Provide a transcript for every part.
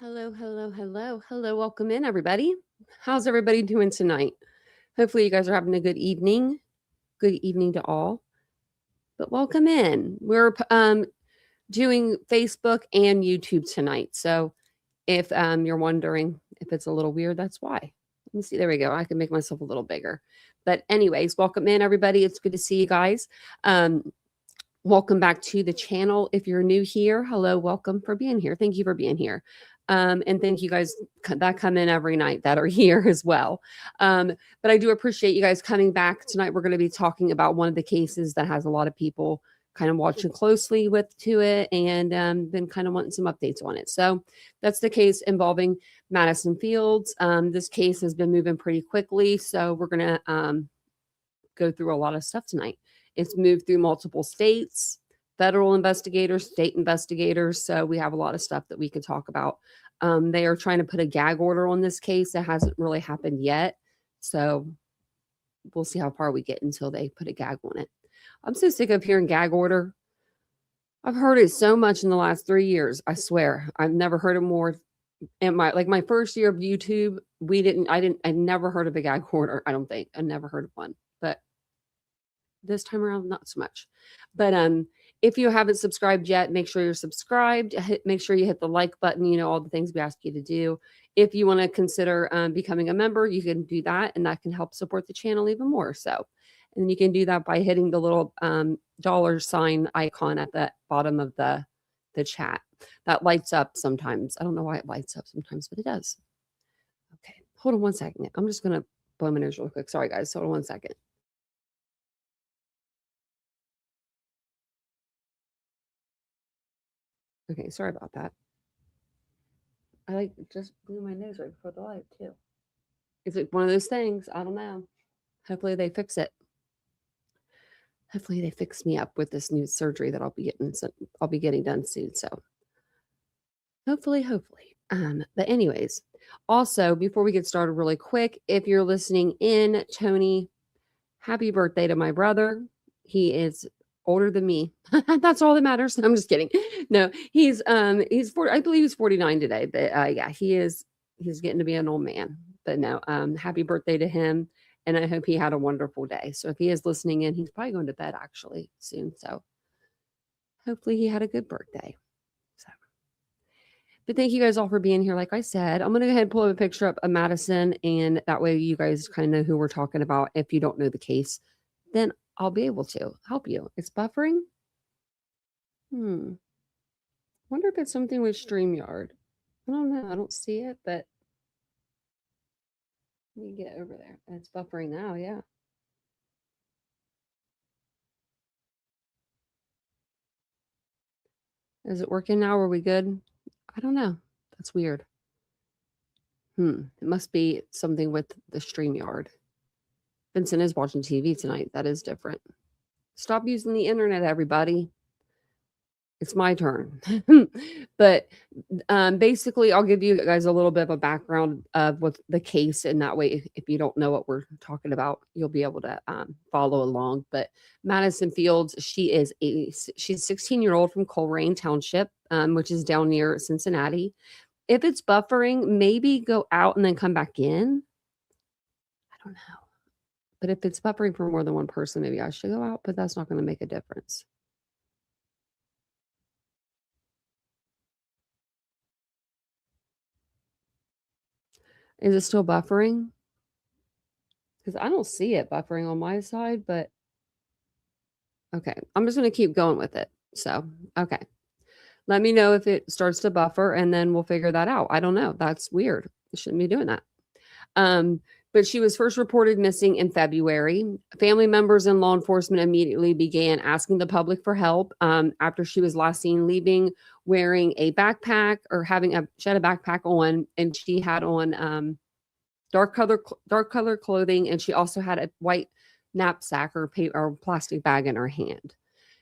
Hello, hello, hello, hello. Welcome in, everybody. How's everybody doing tonight? Hopefully, you guys are having a good evening. Good evening to all. But welcome in. We're doing Facebook and YouTube tonight. So if you're wondering if it's a little weird, that's why. Let me see. There we go. I can make myself a little bigger. But anyways, welcome in, everybody. It's good to see you guys. Welcome back to the channel. If you're new here, hello, welcome for being here. Thank you for being here. And thank you guys that come in every night that are here as well. But I do appreciate you guys coming back. Tonight, we're going to be talking about one of the cases that has a lot of people kind of watching closely to it and been kind of wanting some updates on it. So that's the case involving Madison Fields. This case has been moving pretty quickly. So we're going to go through a lot of stuff tonight. It's moved through multiple states, federal investigators, state investigators. So we have a lot of stuff that we can talk about. They are trying to put a gag order on this case. It hasn't really happened yet. So we'll see how far we get until they put a gag on it. I'm so sick of hearing gag order. I've heard it so much in the last 3 years. I swear, I've never heard it more. In my first year of YouTube, I never heard of a gag order. I don't think I never heard of one, but this time around, not so much. But if you haven't subscribed yet, make sure you're subscribed. Make sure you hit the like button, all the things we ask you to do. If you want to consider becoming a member, you can do that, and that can help support the channel even more. So, and you can do that by hitting the little $sign icon at the bottom of the chat. That lights up sometimes. I don't know why it lights up sometimes, but it does. Okay, hold on one second. I'm just going to blow my nose real quick. Sorry, guys. Hold on one second. Okay, sorry about that. I just blew my nose right before the light too. Is it one of those things? I don't know. Hopefully they fix it. Hopefully they fix me up with this new surgery that I'll be getting done soon. So hopefully. But anyways, also before we get started really quick, if you're listening in, Tony, happy birthday to my brother. He is older than me. That's all that matters. I'm just kidding. No, he's 40, I believe he's 49 today, but yeah, he's getting to be an old man. But no, happy birthday to him, and I hope he had a wonderful day. So if he is listening in, he's probably going to bed actually soon. So hopefully he had a good birthday. So, but thank you guys all for being here. Like I said, I'm going to go ahead and pull up a picture up of Madison, and that way you guys kind of know who we're talking about. If you don't know the case, then I'll be able to help you. It's buffering. Wonder if it's something with StreamYard. I don't know. I don't see it, but let me get over there. It's buffering now. Yeah. Is it working now? Are we good? I don't know. That's weird. It must be something with the StreamYard. Vincent is watching TV tonight. That is different. Stop using the internet, everybody. It's my turn. But basically, I'll give you guys a little bit of a background of what the case, and that way, if you don't know what we're talking about, you'll be able to follow along. But Madison Fields, she's 16-year-old from Coleraine Township, which is down near Cincinnati. If it's buffering, maybe go out and then come back in. I don't know. But if it's buffering for more than one person, maybe I should go out, but that's not going to make a difference. Is it still buffering? Because I don't see it buffering on my side, but okay. I'm just going to keep going with it. So, okay. Let me know if it starts to buffer, and then we'll figure that out. I don't know. That's weird. I shouldn't be doing that. But she was first reported missing in February. Family members and law enforcement immediately began asking the public for help after she was last seen leaving wearing a backpack or she had a backpack on, and she had on dark color clothing, and she also had a white knapsack or plastic bag in her hand.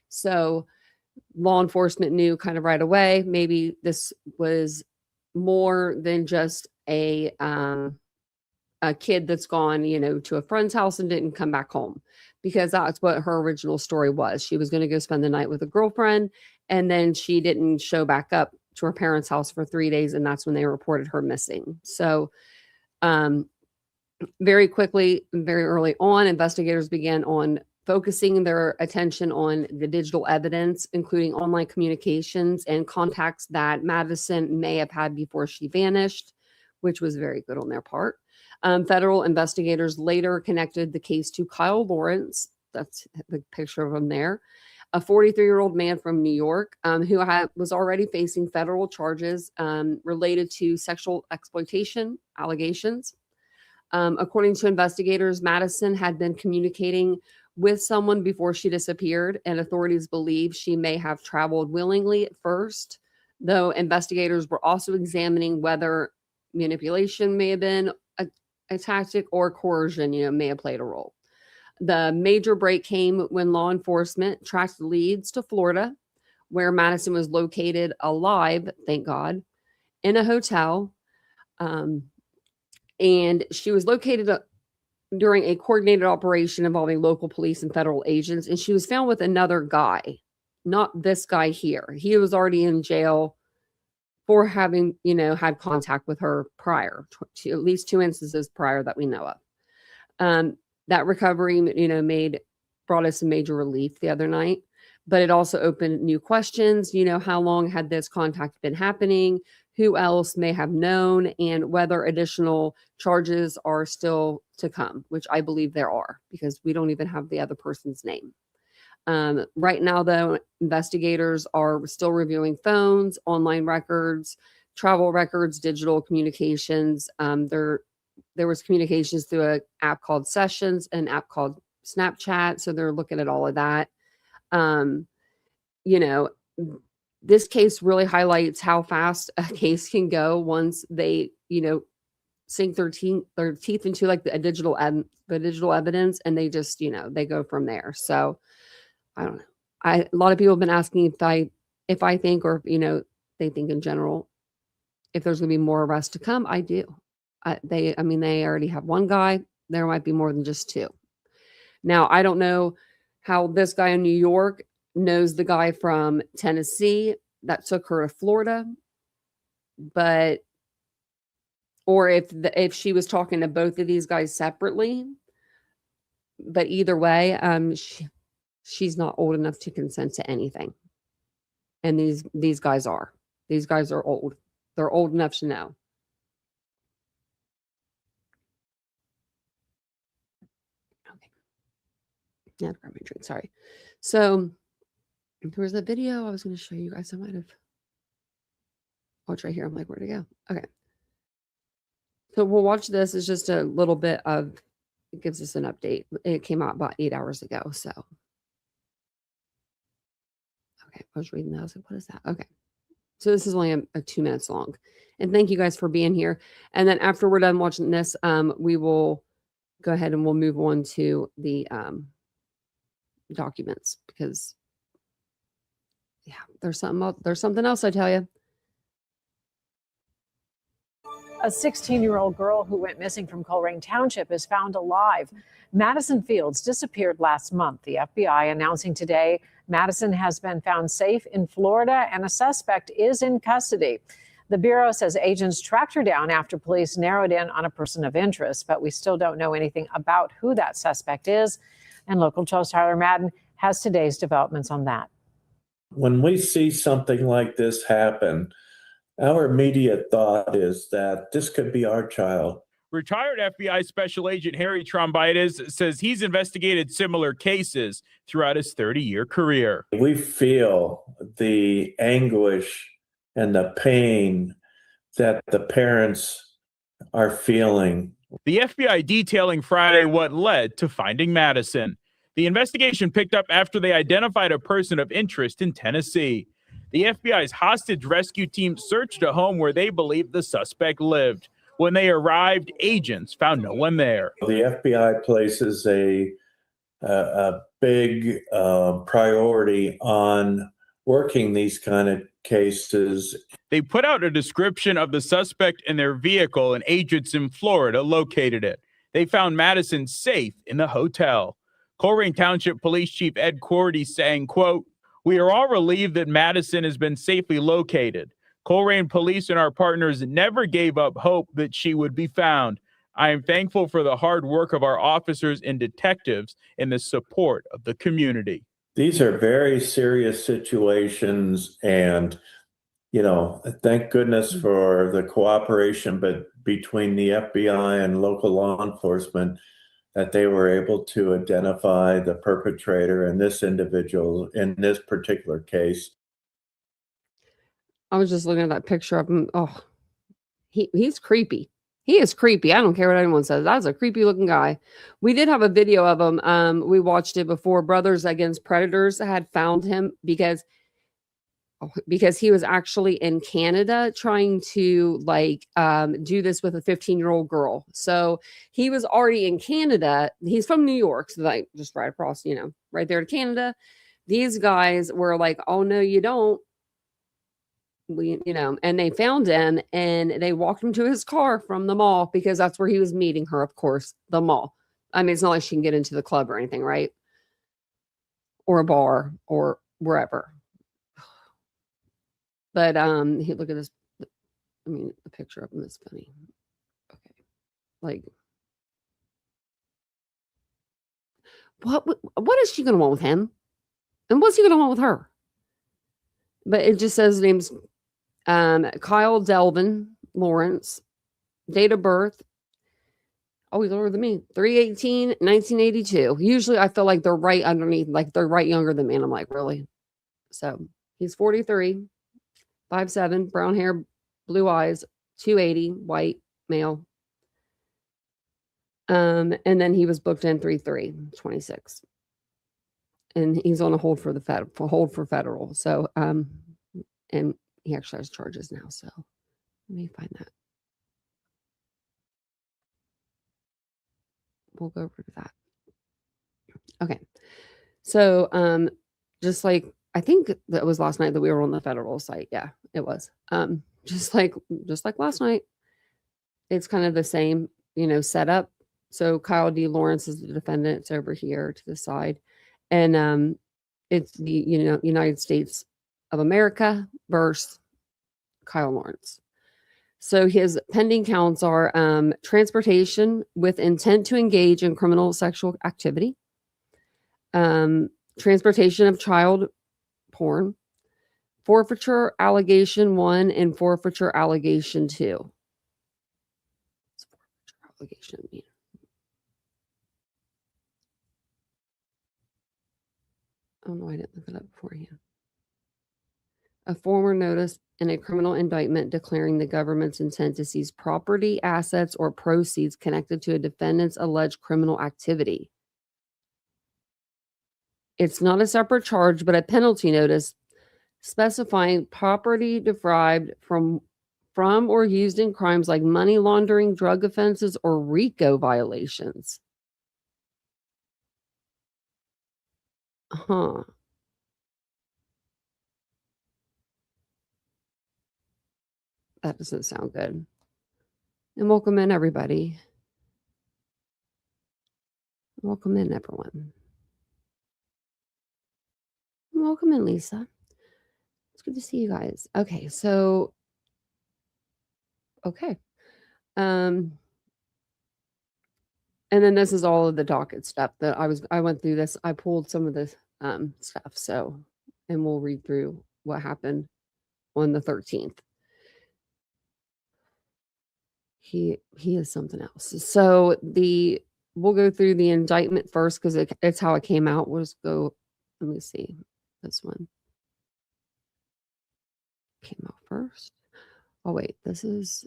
So law enforcement knew kind of right away maybe this was more than just a kid that's gone, to a friend's house and didn't come back home, because that's what her original story was. She was going to go spend the night with a girlfriend, and then she didn't show back up to her parents' house for 3 days, and that's when they reported her missing. So very quickly, very early on, investigators began on focusing their attention on the digital evidence, including online communications and contacts that Madison may have had before she vanished, which was very good on their part. Federal investigators later connected the case to Kyle Lawrence. That's the picture of him there, a 43-year-old man from New York who was already facing federal charges related to sexual exploitation allegations. According to investigators, Madison had been communicating with someone before she disappeared, and authorities believe she may have traveled willingly at first, though investigators were also examining whether manipulation may have been a tactic or coercion, may have played a role. The major break came when law enforcement tracked leads to Florida, where Madison was located alive, thank God, in a hotel. And she was located during a coordinated operation involving local police and federal agents. And she was found with another guy, not this guy here. He was already in jail for having, had contact with her prior to at least 2 instances prior that we know of. That recovery, brought us some major relief the other night, but it also opened new questions. How long had this contact been happening? Who else may have known, and whether additional charges are still to come, which I believe there are, because we don't even have the other person's name. Right now, though, investigators are still reviewing phones, online records, travel records, digital communications. There was communications through an app called Sessions, an app called Snapchat. So they're looking at all of that. This case really highlights how fast a case can go once they, sink their teeth into like the digital evidence, and they just, they go from there. So I don't know. A lot of people have been asking if I think, or they think in general, if there's going to be more arrests to come. I do. They already have one guy. There might be more than just two. Now, I don't know how this guy in New York knows the guy from Tennessee that took her to Florida, or if she was talking to both of these guys separately. But either way, she's not old enough to consent to anything, and these guys are. These guys are old. They're old enough to know. Okay. Yeah, grab my drink. Sorry. So there was a video I was going to show you guys. I might have. Oh, it's right here. I'm like, where'd it go? Okay. So we'll watch this. It's just a little bit of, it gives us an update. It came out about 8 hours ago. So, okay. I was reading that. I was like, what is that? Okay. So this is only a 2 minutes long. And thank you guys for being here. And then after we're done watching this, we will go ahead and we'll move on to the documents, because yeah, there's something else, I tell you. A 16-year-old girl who went missing from Coleraine Township is found alive. Madison Fields disappeared last month. The FBI announcing today Madison has been found safe in Florida and a suspect is in custody. The Bureau says agents tracked her down after police narrowed in on a person of interest, but we still don't know anything about who that suspect is. And local 12's Tyler Madden has today's developments on that. When we see something like this happen, our immediate thought is that this could be our child. Retired FBI Special Agent Harry Trombitis says he's investigated similar cases throughout his 30-year career. We feel the anguish and the pain that the parents are feeling. The FBI detailing Friday what led to finding Madison. The investigation picked up after they identified a person of interest in Tennessee. The FBI's hostage rescue team searched a home where they believed the suspect lived. When they arrived, agents found no one there. The FBI places a big priority on working these kind of cases. They put out a description of the suspect and their vehicle, and agents in Florida located it. They found Madison safe in the hotel. Coleraine Township Police Chief Ed Cordy saying, quote, "We are all relieved that Madison has been safely located. Coleraine police and our partners never gave up hope that she would be found. I am thankful for the hard work of our officers and detectives and the support of the community. These are very serious situations, and thank goodness for the cooperation between the FBI and local law enforcement, that they were able to identify the perpetrator and this individual in this particular case. I was just looking at that picture of him. Oh, he's creepy. He is creepy. I don't care what anyone says. That's a creepy looking guy. We did have a video of him. We watched it before. Brothers Against Predators had found him because he was actually in Canada trying to do this with a 15-year-old girl. So he was already in Canada. He's from New York, so like just right across, right there to Canada. These guys were like, "Oh no, you don't." And they found him and they walked him to his car from the mall because that's where he was meeting her, of course, the mall. I mean, it's not like she can get into the club or anything, right? Or a bar or wherever. But look at this. I mean, the picture of him is funny. Okay. Like, what is she gonna want with him? And what's he gonna want with her? But it just says name's Kyle Delvin Lawrence, date of birth. Oh, he's older than me. 3/18/1982. Usually I feel like they're right underneath, like they're right younger than me. And I'm like, really? So he's 43, 5'7", brown hair, blue eyes, 280, white, male. And then he was booked in 3/3/26. And he's on a hold for federal. So and he actually has charges now. So let me find that. We'll go over to that. Okay. So just like I think that was last night that we were on the federal site. Yeah, it was. Just like last night. It's kind of the same, setup. So Kyle D. Lawrence is the defendant. It's over here to the side. And it's the United States of America versus Kyle Lawrence. So his pending counts are transportation with intent to engage in criminal sexual activity, transportation of child porn, forfeiture allegation 1, and forfeiture allegation 2. What's forfeiture allegation mean? Oh no, I didn't look it up beforehand. A formal notice in a criminal indictment declaring the government's intent to seize property, assets, or proceeds connected to a defendant's alleged criminal activity. It's not a separate charge, but a penalty notice specifying property derived from or used in crimes like money laundering, drug offenses, or RICO violations. Huh. That doesn't sound good. And welcome in, everybody. Welcome in, everyone. Welcome in, Lisa. It's good to see you guys. Okay, so okay. And then this is all of the docket stuff that I went through this. I pulled some of this stuff. So, and we'll read through what happened on the 13th. He is something else. So we'll go through the indictment first because it's how it came out. Let me see. This one came out first. Oh wait, this is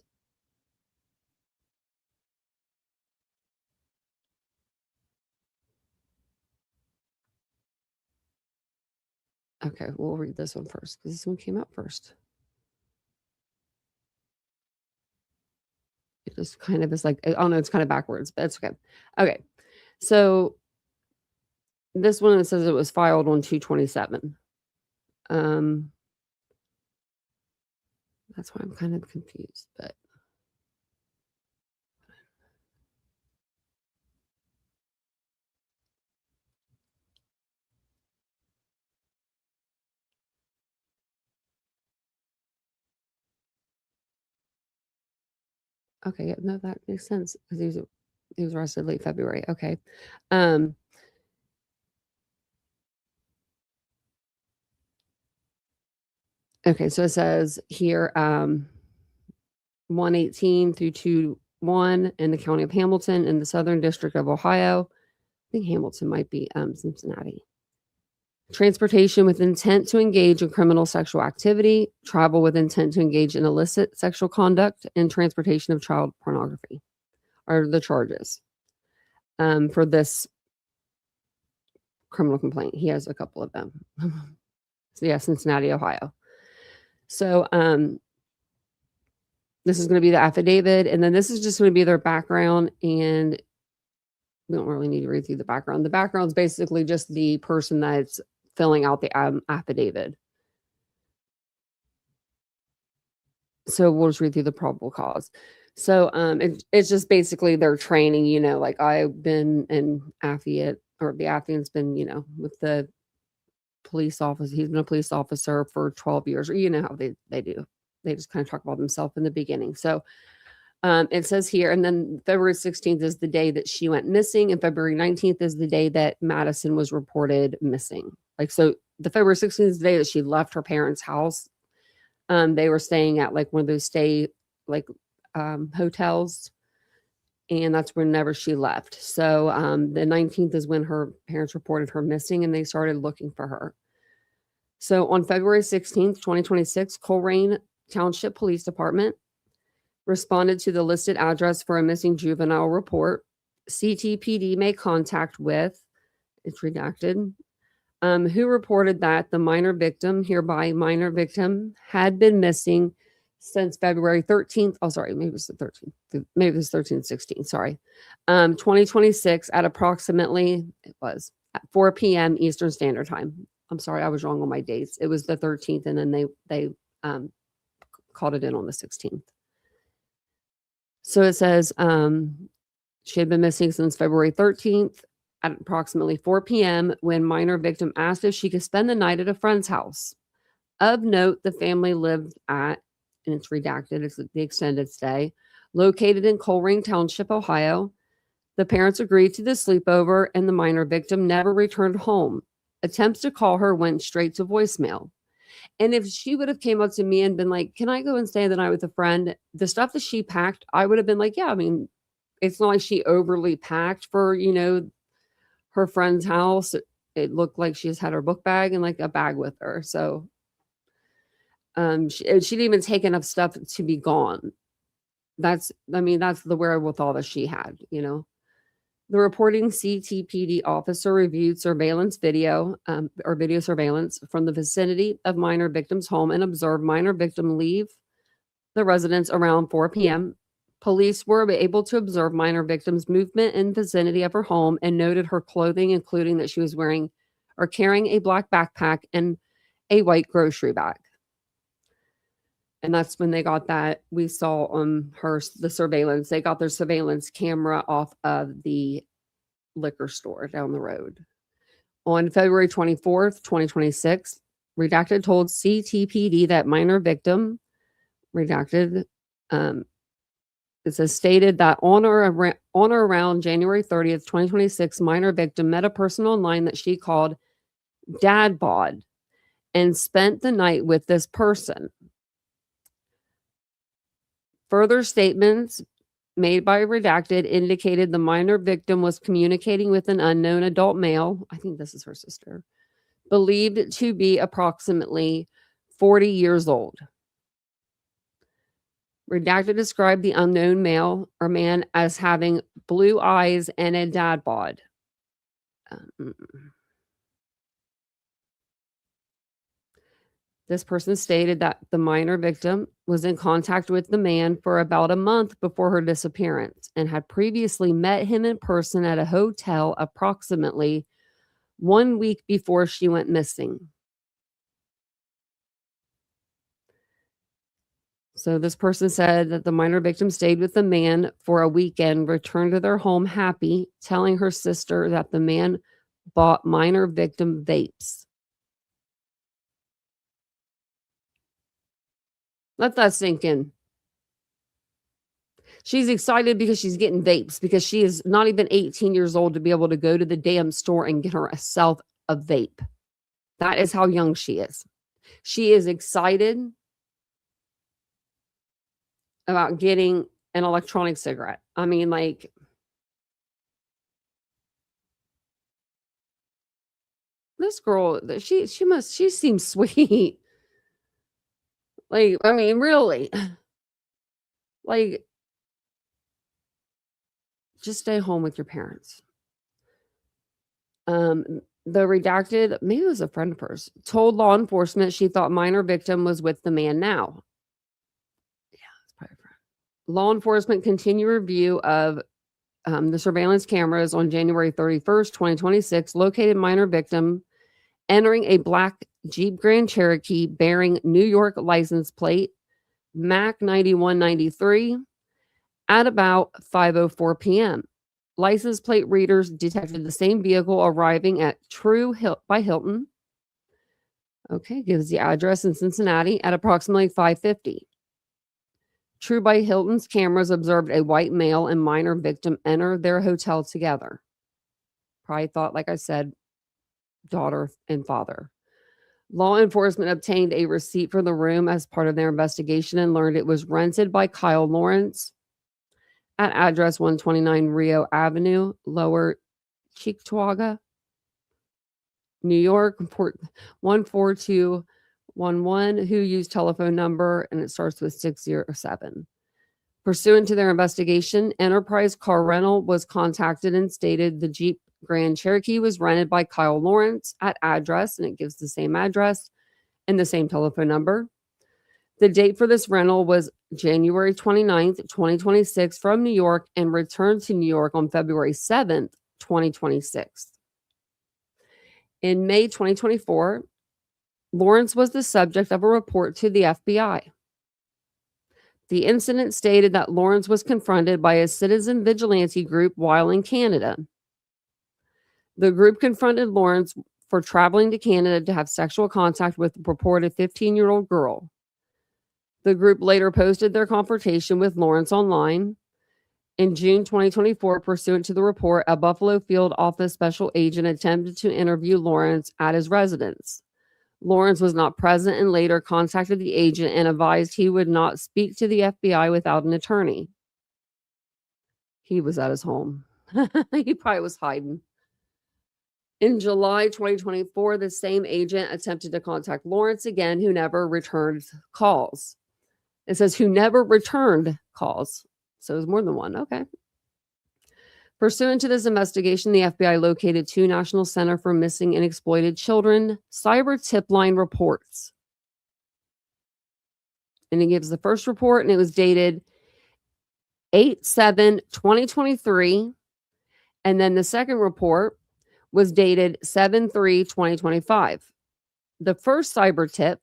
okay. We'll read this one first because this one came out first. It just kind of is like, I don't know, it's kind of backwards, but it's okay. Okay. So this one, it says it was filed on 2/27. That's why I'm kind of confused, but Okay, yeah, no, that makes sense because he was arrested late February. Okay. Um, okay, so it says here 118 through 21 in the county of Hamilton in the Southern District of Ohio. I think Hamilton might be Cincinnati. Transportation with intent to engage in criminal sexual activity, travel with intent to engage in illicit sexual conduct, and transportation of child pornography are the charges for this criminal complaint. He has a couple of them. So yeah, Cincinnati, Ohio. So this is going to be the affidavit, and then this is just going to be their background, and we don't really need to read through the background. The background is basically just the person that's filling out the affidavit. So we'll just read through the probable cause. So it's just basically their training, you know, like I've been an affiant, or the affiant's been, you know, with the police officer. He's been a police officer for 12 years, or you know how they do. They just kind of talk about themselves in the beginning. So it says here, and then February 16th is the day that she went missing, and February 19th is the day that Madison was reported missing. Like, so the February 16th is the day that she left her parents' house. They were staying at like one of those hotels, and that's whenever she left. So the 19th is when her parents reported her missing, and they started looking for her. So on February 16th, 2026, Colerain Township Police Department responded to the listed address for a missing juvenile report. CTPD made contact with, it's redacted, who reported that the minor victim, hereby minor victim, had been missing since February 13th. Oh, sorry, maybe it was the 13th. Maybe it was 13th, 16th, sorry. 2026 at approximately, it was at 4 p.m. Eastern Standard Time. I'm sorry, I was wrong on my dates. It was the 13th, and then they called it in on the 16th. So it says she had been missing since February 13th at approximately 4 p.m. when minor victim asked if she could spend the night at a friend's house. Of note, the family lived at, and it's redacted, it's the extended stay, located in Colerain Township, Ohio. The parents agreed to the sleepover, and the minor victim never returned home. Attempts to call her went straight to voicemail. And if she would have came up to me and been like, can I go and stay the night with a friend? The stuff that she packed, I would have been like, yeah, I mean, it's not like she overly packed for, you know, her friend's house. It looked like she just had her book bag and like a bag with her. So she didn't even take enough stuff to be gone. That's the wherewithal that she had, you know. The reporting CTPD officer reviewed surveillance video or video surveillance from the vicinity of minor victim's home and observed minor victim leave the residence around 4 p.m. Police were able to observe minor victim's movement in the vicinity of her home and noted her clothing, including that she was wearing or carrying a black backpack and a white grocery bag. And that's when they got that. We saw on the surveillance. They got their surveillance camera off of the liquor store down the road. On February 24th, 2026, redacted told CTPD that minor victim, redacted, it says stated that on or around January 30th, 2026, minor victim met a person online that she called Dad Bod and spent the night with this person. Further statements made by redacted indicated the minor victim was communicating with an unknown adult male, I think this is her sister, believed to be approximately 40 years old. Redacted described the unknown male or man as having blue eyes and a dad bod. This person stated that the minor victim was in contact with the man for about a month before her disappearance and had previously met him in person at a hotel approximately 1 week before she went missing. So this person said that the minor victim stayed with the man for a weekend, returned to their home happy, telling her sister that the man bought minor victim vapes. Let that sink in. She's excited because she's getting vapes because she is not even 18 years old to be able to go to the damn store and get herself a vape. That is how young she is. She is excited about getting an electronic cigarette. I mean, like, this girl, she seems sweet. Like, I mean, really. Like, just stay home with your parents. The redacted, maybe it was a friend of hers, told law enforcement she thought minor victim was with the man now. Yeah, it's probably a friend. Law enforcement continue review of the surveillance cameras on January 31st, 2026, located minor victim entering a black Jeep Grand Cherokee bearing New York license plate MAC 9193 at about 5:04 p.m. License plate readers detected the same vehicle arriving at True by Hilton. Okay, gives the address in Cincinnati at approximately 5:50. True by Hilton's cameras observed a white male and minor victim enter their hotel together. Probably thought, like I said, daughter and father. Law enforcement obtained a receipt for the room as part of their investigation and learned it was rented by Kyle Lawrence at address 129 Rio Avenue, Lower Cheektowaga, New York, 14211, who used telephone number, and it starts with 607. Pursuant to their investigation, Enterprise Car Rental was contacted and stated the Jeep Grand Cherokee was rented by Kyle Lawrence at address, and it gives the same address and the same telephone number. The date for this rental was January 29th, 2026 from New York and returned to New York on February 7th, 2026. In May 2024, Lawrence was the subject of a report to the FBI. The incident stated that Lawrence was confronted by a citizen vigilante group while in Canada. The group confronted Lawrence for traveling to Canada to have sexual contact with the purported 15-year-old girl. The group later posted their confrontation with Lawrence online. In June 2024, pursuant to the report, a Buffalo field office special agent attempted to interview Lawrence at his residence. Lawrence was not present and later contacted the agent and advised he would not speak to the FBI without an attorney. He was at his home. He probably was hiding. In July 2024, the same agent attempted to contact Lawrence again, who never returned calls. It says who never returned calls. So it was more than one. Okay. Pursuant to this investigation, the FBI located 2 National Center for Missing and Exploited Children cyber tip line reports. And it gives the first report, and it was dated 8/7/2023. And then the second report was dated 7/3/2025. The first cyber tip,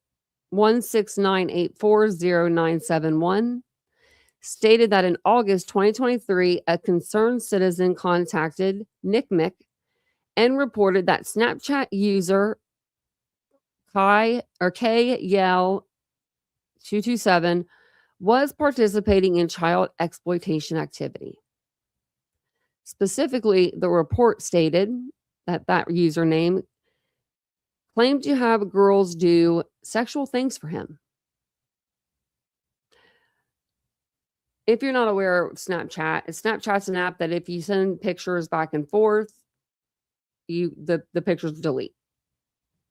169840971, stated that in August 2023, a concerned citizen contacted NCMEC and reported that Snapchat user KYL227 was participating in child exploitation activity. Specifically, the report stated that username claimed to have girls do sexual things for him. If you're not aware of Snapchat's an app that if you send pictures back and forth, the pictures delete.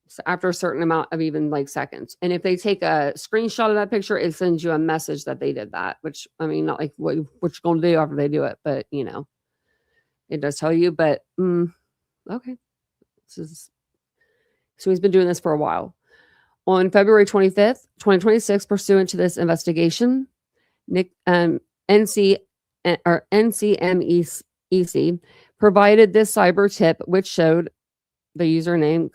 So after a certain amount of even like seconds. And if they take a screenshot of that picture, it sends you a message that they did that, which, I mean, not like what you're going to do after they do it, but you know, it does tell you, but okay. So he's been doing this for a while. On February 25th, 2026, pursuant to this investigation, NCMEC provided this cyber tip, which showed the username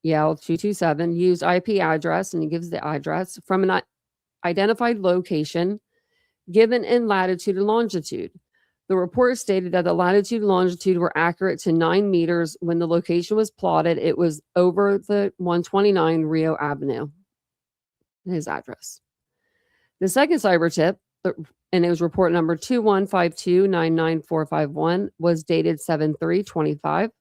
KYL227 used IP address, and he gives the address from an identified location given in latitude and longitude. The report stated that the latitude and longitude were accurate to 9 meters. When the location was plotted, it was over the 129 Rio Avenue, his address. The second cyber tip, and it was report number 215299451, was dated 7/3/25.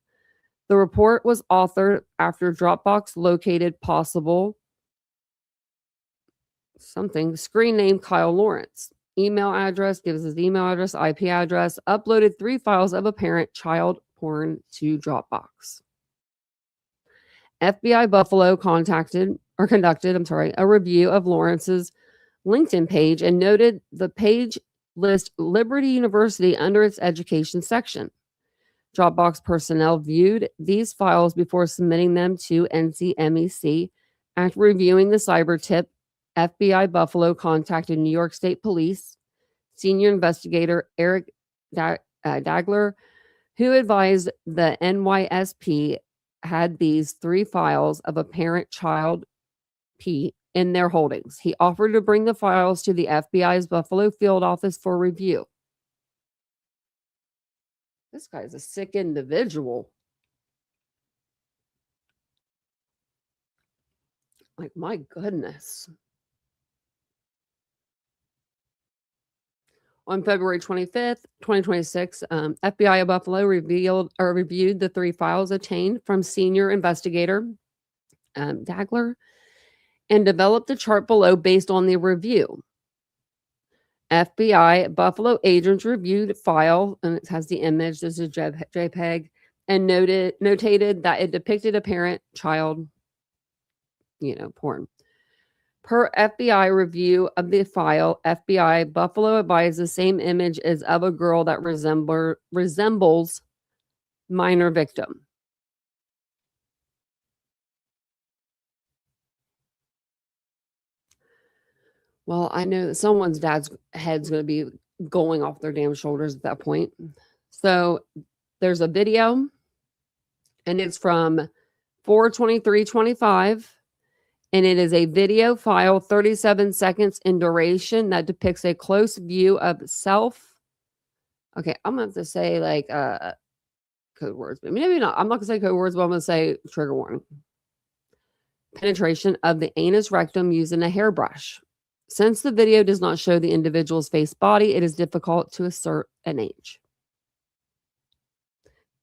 The report was authored after Dropbox located possible something, screen name Kyle Lawrence. Email address, gives his email address, IP address, uploaded 3 files of apparent child porn to Dropbox. FBI Buffalo conducted a review of Lawrence's LinkedIn page and noted the page lists Liberty University under its education section. Dropbox personnel viewed these files before submitting them to NCMEC. After reviewing the cyber tip, FBI Buffalo contacted New York State Police senior investigator Eric Dagler, who advised the NYSP had these 3 files of apparent child P in their holdings. He offered to bring the files to the FBI's Buffalo field office for review. This guy's a sick individual. Like, my goodness. On February 25th, 2026, FBI of Buffalo reviewed the 3 files obtained from senior investigator Dagler and developed the chart below based on the review. FBI Buffalo agents reviewed file, and it has the image, this is JPEG, and notated that it depicted apparent child, porn. Per FBI review of the file, FBI Buffalo advised the same image is of a girl that resembles minor victim. Well, I know that someone's dad's head's going to be going off their damn shoulders at that point. So there's a video, and it's from 4/23/25. And it is a video file, 37 seconds in duration, that depicts a close view of self. Okay, I'm going to have to say like code words, but maybe not. I'm not going to say code words, but I'm going to say trigger warning. Penetration of the anus rectum using a hairbrush. Since the video does not show the individual's face body, it is difficult to assert an age.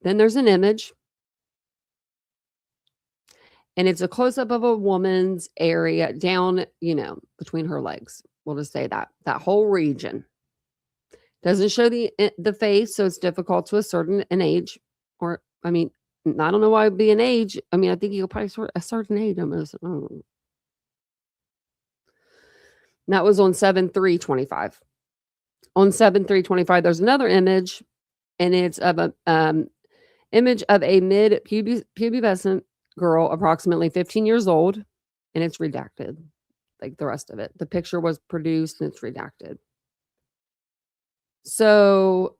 Then there's an image. And it's a close-up of a woman's area down, between her legs. We'll just say that whole region. Doesn't show the face, so it's difficult to assert an age. Or, I don't know why it would be an age. I think you could probably assert an age almost. That was on 7/3/25. On 7/3/25, there's another image, and it's of a image of a mid-pubescent girl, approximately 15 years old, and it's redacted like the rest of it. The picture was produced and it's redacted. So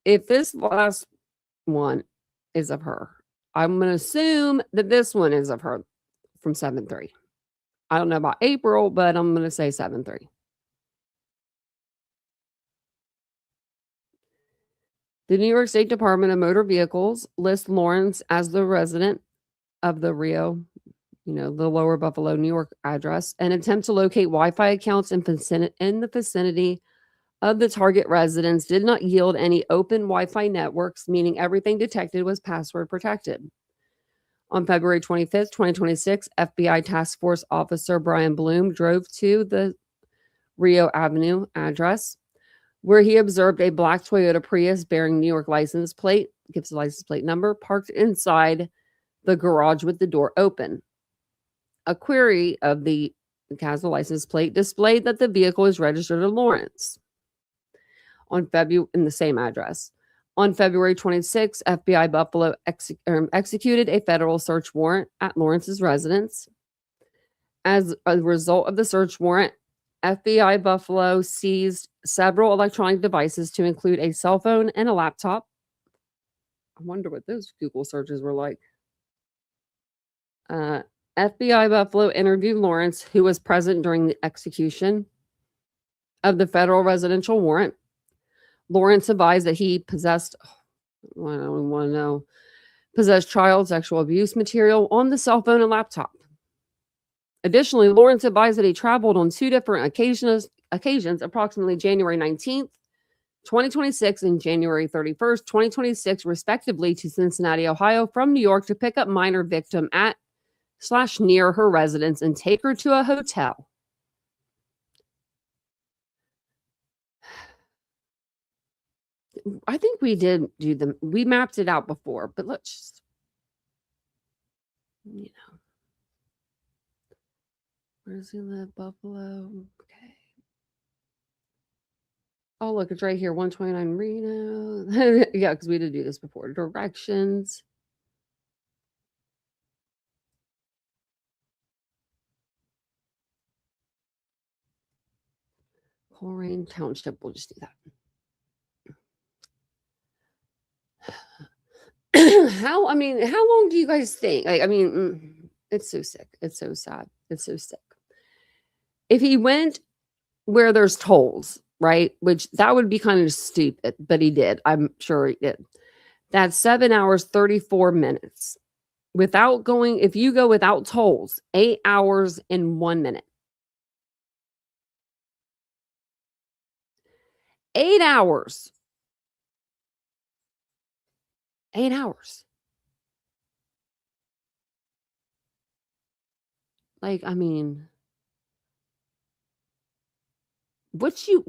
if this last one is of her, I'm going to assume that this one is of her from 7/3. I don't know about April, but I'm going to say 7/3. The New York State Department of Motor Vehicles lists Lawrence as the resident of the Rio, the lower Buffalo, New York address, and attempt to locate Wi-Fi accounts in the vicinity of the target residence did not yield any open Wi-Fi networks, meaning everything detected was password protected. On February 25th, 2026, FBI Task Force Officer Brian Bloom drove to the Rio Avenue address, where he observed a black Toyota Prius bearing New York license plate, gives the license plate number, parked inside the garage with the door open. A query of the Castle license plate displayed that the vehicle is registered to Lawrence in the same address. On February 26, FBI Buffalo executed a federal search warrant at Lawrence's residence. As a result of the search warrant, FBI Buffalo seized several electronic devices to include a cell phone and a laptop. I wonder what those Google searches were like. FBI Buffalo interviewed Lawrence, who was present during the execution of the federal residential warrant. Lawrence advised that he possessed child sexual abuse material on the cell phone and laptop. Additionally, Lawrence advised that he traveled on 2 different occasions occasions, approximately January 19th, 2026 and January 31st, 2026, respectively, to Cincinnati, Ohio from New York to pick up minor victim at/near her residence and take her to a hotel. I think we did we mapped it out before, but let's just, where does he live? Buffalo. Okay. Oh, look, it's right here, 129 Reno. Yeah, because we did do this before. Directions. Coleraine Township. We'll just do that. How long do you guys think? It's so sick. It's so sad. It's so sick. If he went where there's tolls, right? Which that would be kind of stupid, but he did. I'm sure he did. That's 7 hours, 34 minutes. If you go without tolls, 8 hours and 1 minute. 8 hours. 8 hours. Don't you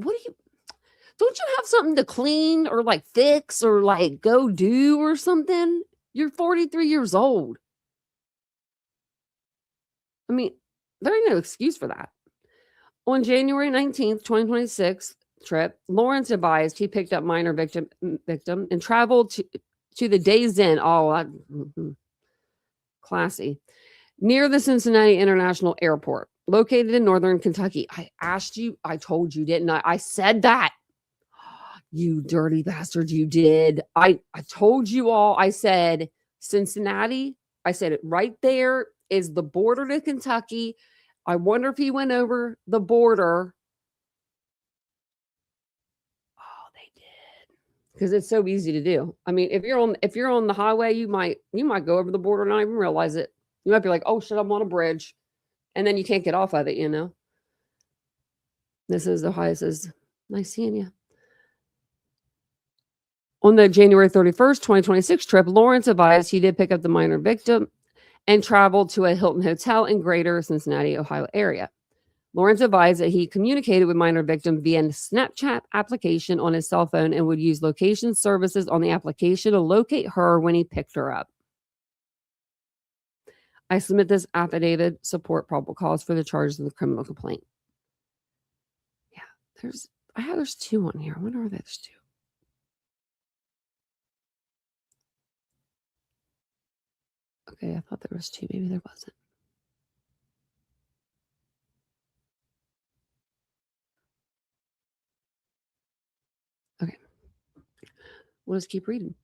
have something to clean or fix or go do or something? You're 43 years old. There ain't no excuse for that. On January 19th, 2026 trip, Lawrence advised he picked up minor victim and traveled to the Days Inn. Classy. Near the Cincinnati International Airport, located in northern Kentucky. I told you, didn't I? I said that. You dirty bastard, you did. I told you all. I said Cincinnati. I said it right there is the border to Kentucky. I wonder if he went over the border. Oh, they did. Because it's so easy to do. If you're on the highway, you might go over the border and not even realize it. You might be like, oh shit, I'm on a bridge. And then you can't get off of it, This is Ohio. Says, nice seeing you. On the January 31st, 2026 trip, Lawrence advised he did pick up the minor victim and traveled to a Hilton Hotel in greater Cincinnati, Ohio area. Lawrence advised that he communicated with minor victim via a Snapchat application on his cell phone and would use location services on the application to locate her when he picked her up. I submit this affidavit support probable cause for the charges of the criminal complaint. Yeah, there's two on here. I wonder where there's two. Okay, I thought there was two. Maybe there wasn't. Okay. We'll just keep reading.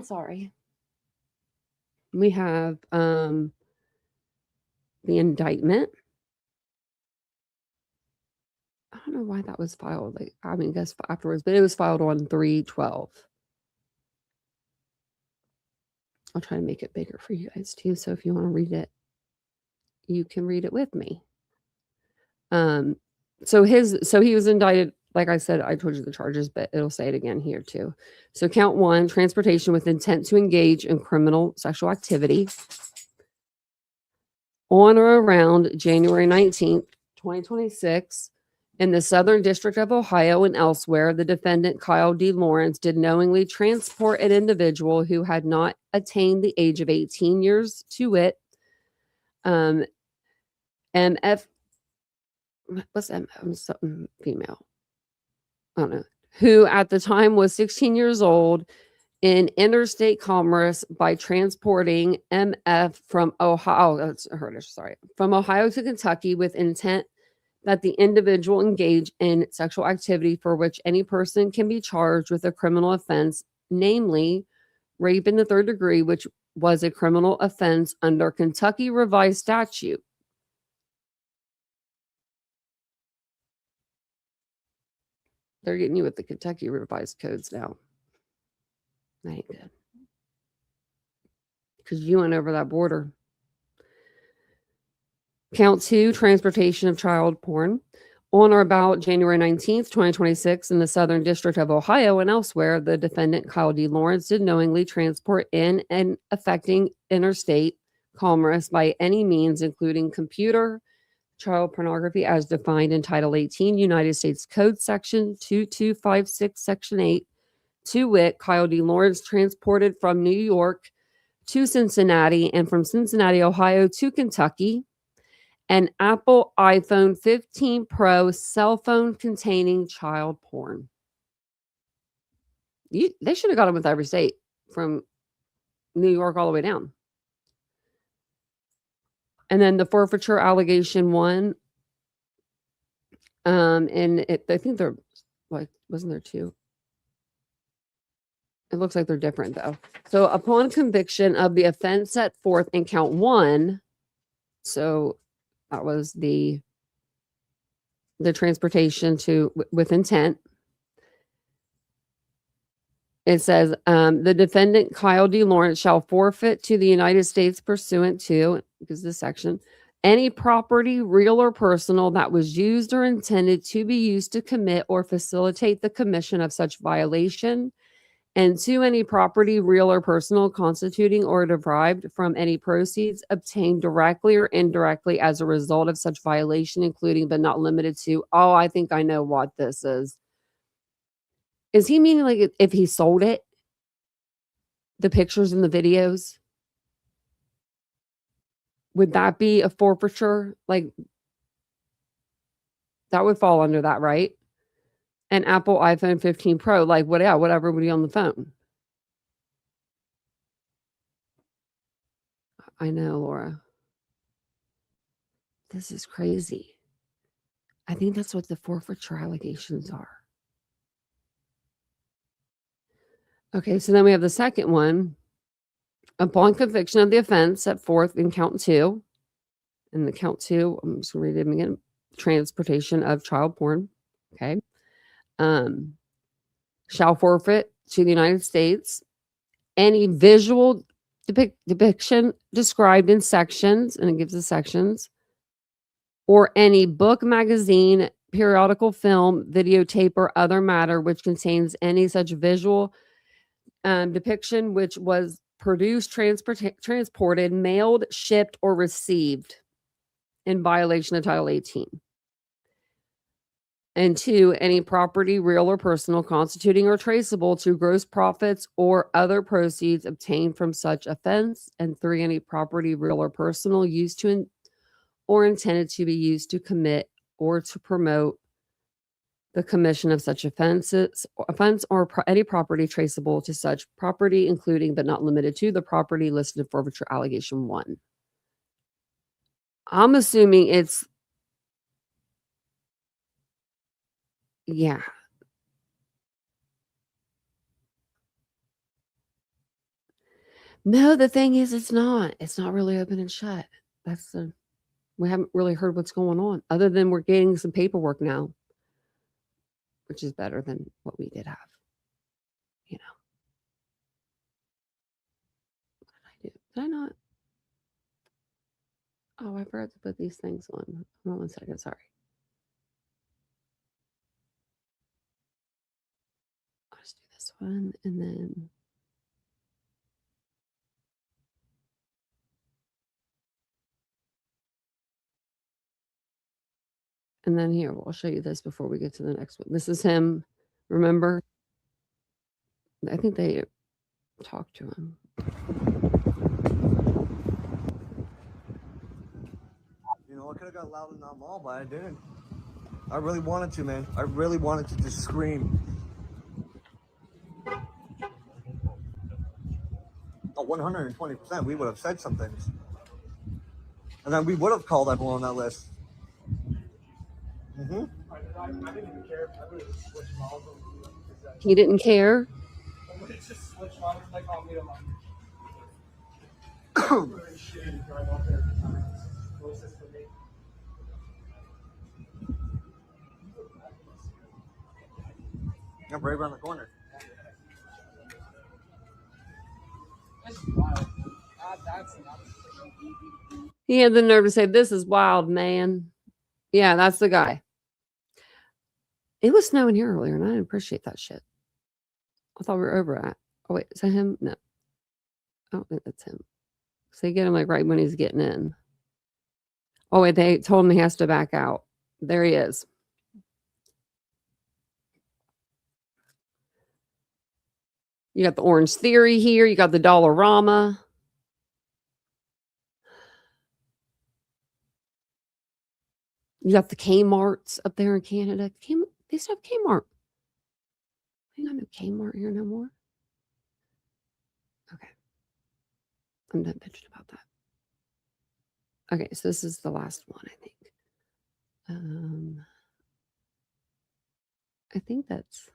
Sorry. We have the indictment. I don't know why that was filed. I guess afterwards, but it was filed on 3/12. I'll try to make it bigger for you guys too. So if you want to read it, you can read it with me. So he was indicted. Like I said, I told you the charges, but it'll say it again here too. So count 1, transportation with intent to engage in criminal sexual activity. On or around January 19th, 2026, in the Southern District of Ohio and elsewhere, the defendant, Kyle D. Lawrence, did knowingly transport an individual who had not attained the age of 18 years to wit, MF, what's MF? Something female. I don't know. Who at the time was 16 years old in interstate commerce by transporting MF from Ohio. From Ohio to Kentucky with intent that the individual engage in sexual activity for which any person can be charged with a criminal offense, namely rape in the 3rd degree, which was a criminal offense under Kentucky revised statute. They're getting you with the Kentucky revised codes now. That ain't good. Because you went over that border. Count 2, transportation of child porn. On or about January 19th, 2026, in the Southern District of Ohio and elsewhere, the defendant, Kyle D. Lawrence, did knowingly transport in and affecting interstate commerce by any means, including computer, child pornography as defined in Title 18, United States Code Section 2256, Section 8, to wit, Kyle D. Lawrence transported from New York to Cincinnati and from Cincinnati, Ohio to Kentucky, an Apple iPhone 15 Pro cell phone containing child porn. They should have got him with every state from New York all the way down. And then the forfeiture allegation 1. I think they're like, wasn't there 2? It looks like they're different though. So upon conviction of the offense set forth in count 1, so that was the transportation with intent. It says the defendant Kyle D. Lawrence shall forfeit to the United States pursuant to, because this section, any property, real or personal, that was used or intended to be used to commit or facilitate the commission of such violation, and to any property, real or personal, constituting or derived from any proceeds obtained directly or indirectly as a result of such violation, including but not limited to, oh, I think I know what this is. Is he meaning like if he sold it? The pictures and the videos? Would that be a forfeiture? Like, that would fall under that, right? An Apple iPhone 15 Pro, like whatever would be on the phone. I know, Laura. This is crazy. I think that's what the forfeiture allegations are. Okay, so then we have the second one. Upon conviction of the offense set forth in count 2, and the count 2, I'm just going to read it again, transportation of child porn, okay, shall forfeit to the United States any visual depiction described in sections, and it gives the sections, or any book, magazine, periodical film, videotape, or other matter which contains any such visual depiction which was produced, transported, mailed, shipped, or received in violation of Title 18. And 2, any property, real or personal, constituting or traceable to gross profits or other proceeds obtained from such offense. And 3, any property, real or personal, used to or intended to be used to commit or to promote the commission of such offense or any property traceable to such property, including but not limited to the property listed in forfeiture allegation 1. I'm assuming it's, yeah. No, the thing is, it's not really open and shut. We haven't really heard what's going on, other than we're getting some paperwork now, which is better than what we did have. You know. What did I do? Did I not? Oh, I forgot to put these things on. Hold on 1 second. Sorry. I'll just do this one and then. And then here, I'll show you this before we get to the next one. This is him. Remember? I think they talked to him. You know, I could have got loud in that mall, but I didn't. I really wanted to, man. I really wanted to just scream. Oh, 120%. We would have said some things. And then we would have called everyone on that list. Mm-hmm. I didn't even care. I would have just switched models. He didn't care? I would have just switched models. Like, I'll meet him on. Really shitty to drive out there at the time. It's closest for me. I'm right around the corner. This is wild. That's nuts. He had the nerve to say, "This is wild, man." Yeah, that's the guy. It was snowing here earlier, and I didn't appreciate that shit. I thought we were over at. Oh wait, is that him? No, I don't think that's him. So they get him like right when he's getting in. Oh wait, they told him he has to back out. There he is. You got the Orange Theory here. You got the Dollarama. You got the Kmart's up there in Canada. They still have Kmart. Ain't got no Kmart here no more. Okay. I'm done bitching about that. Okay, so this is the last one, I think. I think that's.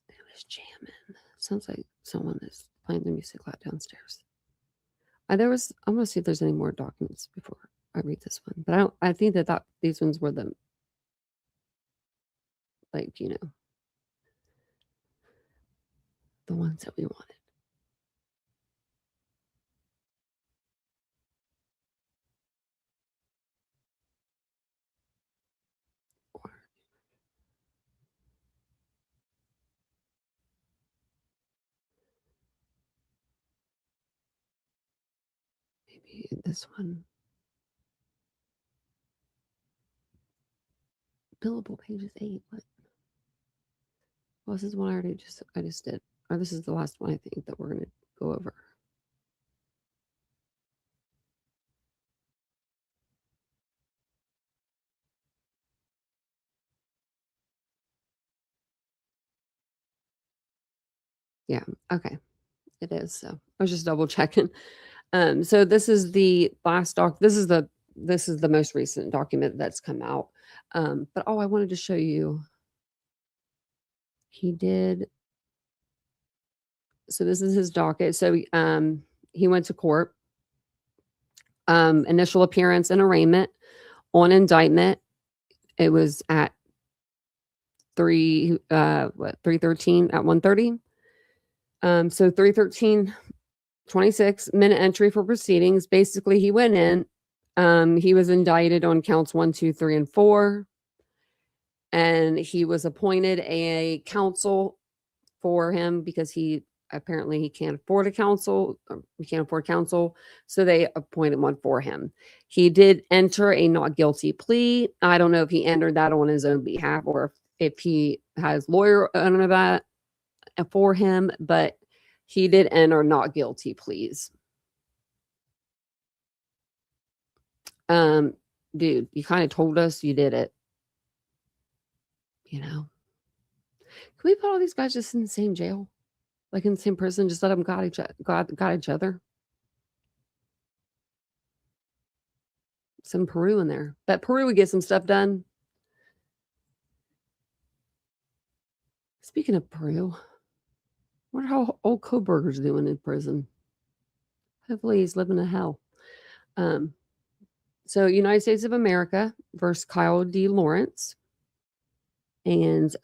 It was jamming. Sounds like someone is playing the music loud downstairs. I'm gonna see if there's any more documents before I read this one. But I think that these ones were the, like, you know, the ones that we wanted. Or maybe this one. Billable pages 8. What? Well, this is one I just did. Or this is the last one I think that we're gonna go over. Yeah, okay. It is. So I was just double checking. So this is the last this is the most recent document that's come out. But I wanted to show you. He did. So this is his docket. So he went to court. Initial appearance and arraignment on indictment. It was at 3:13 at 1:30. So 3:13, 26-minute entry for proceedings. Basically, he went in. He was indicted on counts 1, 2, 3, and 4. And he was appointed a counsel for him because he can't afford a counsel. He can't afford counsel. So they appointed one for him. He did enter a not guilty plea. I don't know if he entered that on his own behalf or if he has lawyer under that for him, but he did enter not guilty pleas. Dude, you kind of told us you did it. You know, can we put all these guys just in the same jail, like in the same prison? Just let them got each other. Some Peru in there. Bet Peru would get some stuff done. Speaking of Peru, I wonder how old Koberger's doing in prison. Hopefully he's living in hell. So United States of America versus Kyle D. Lawrence. And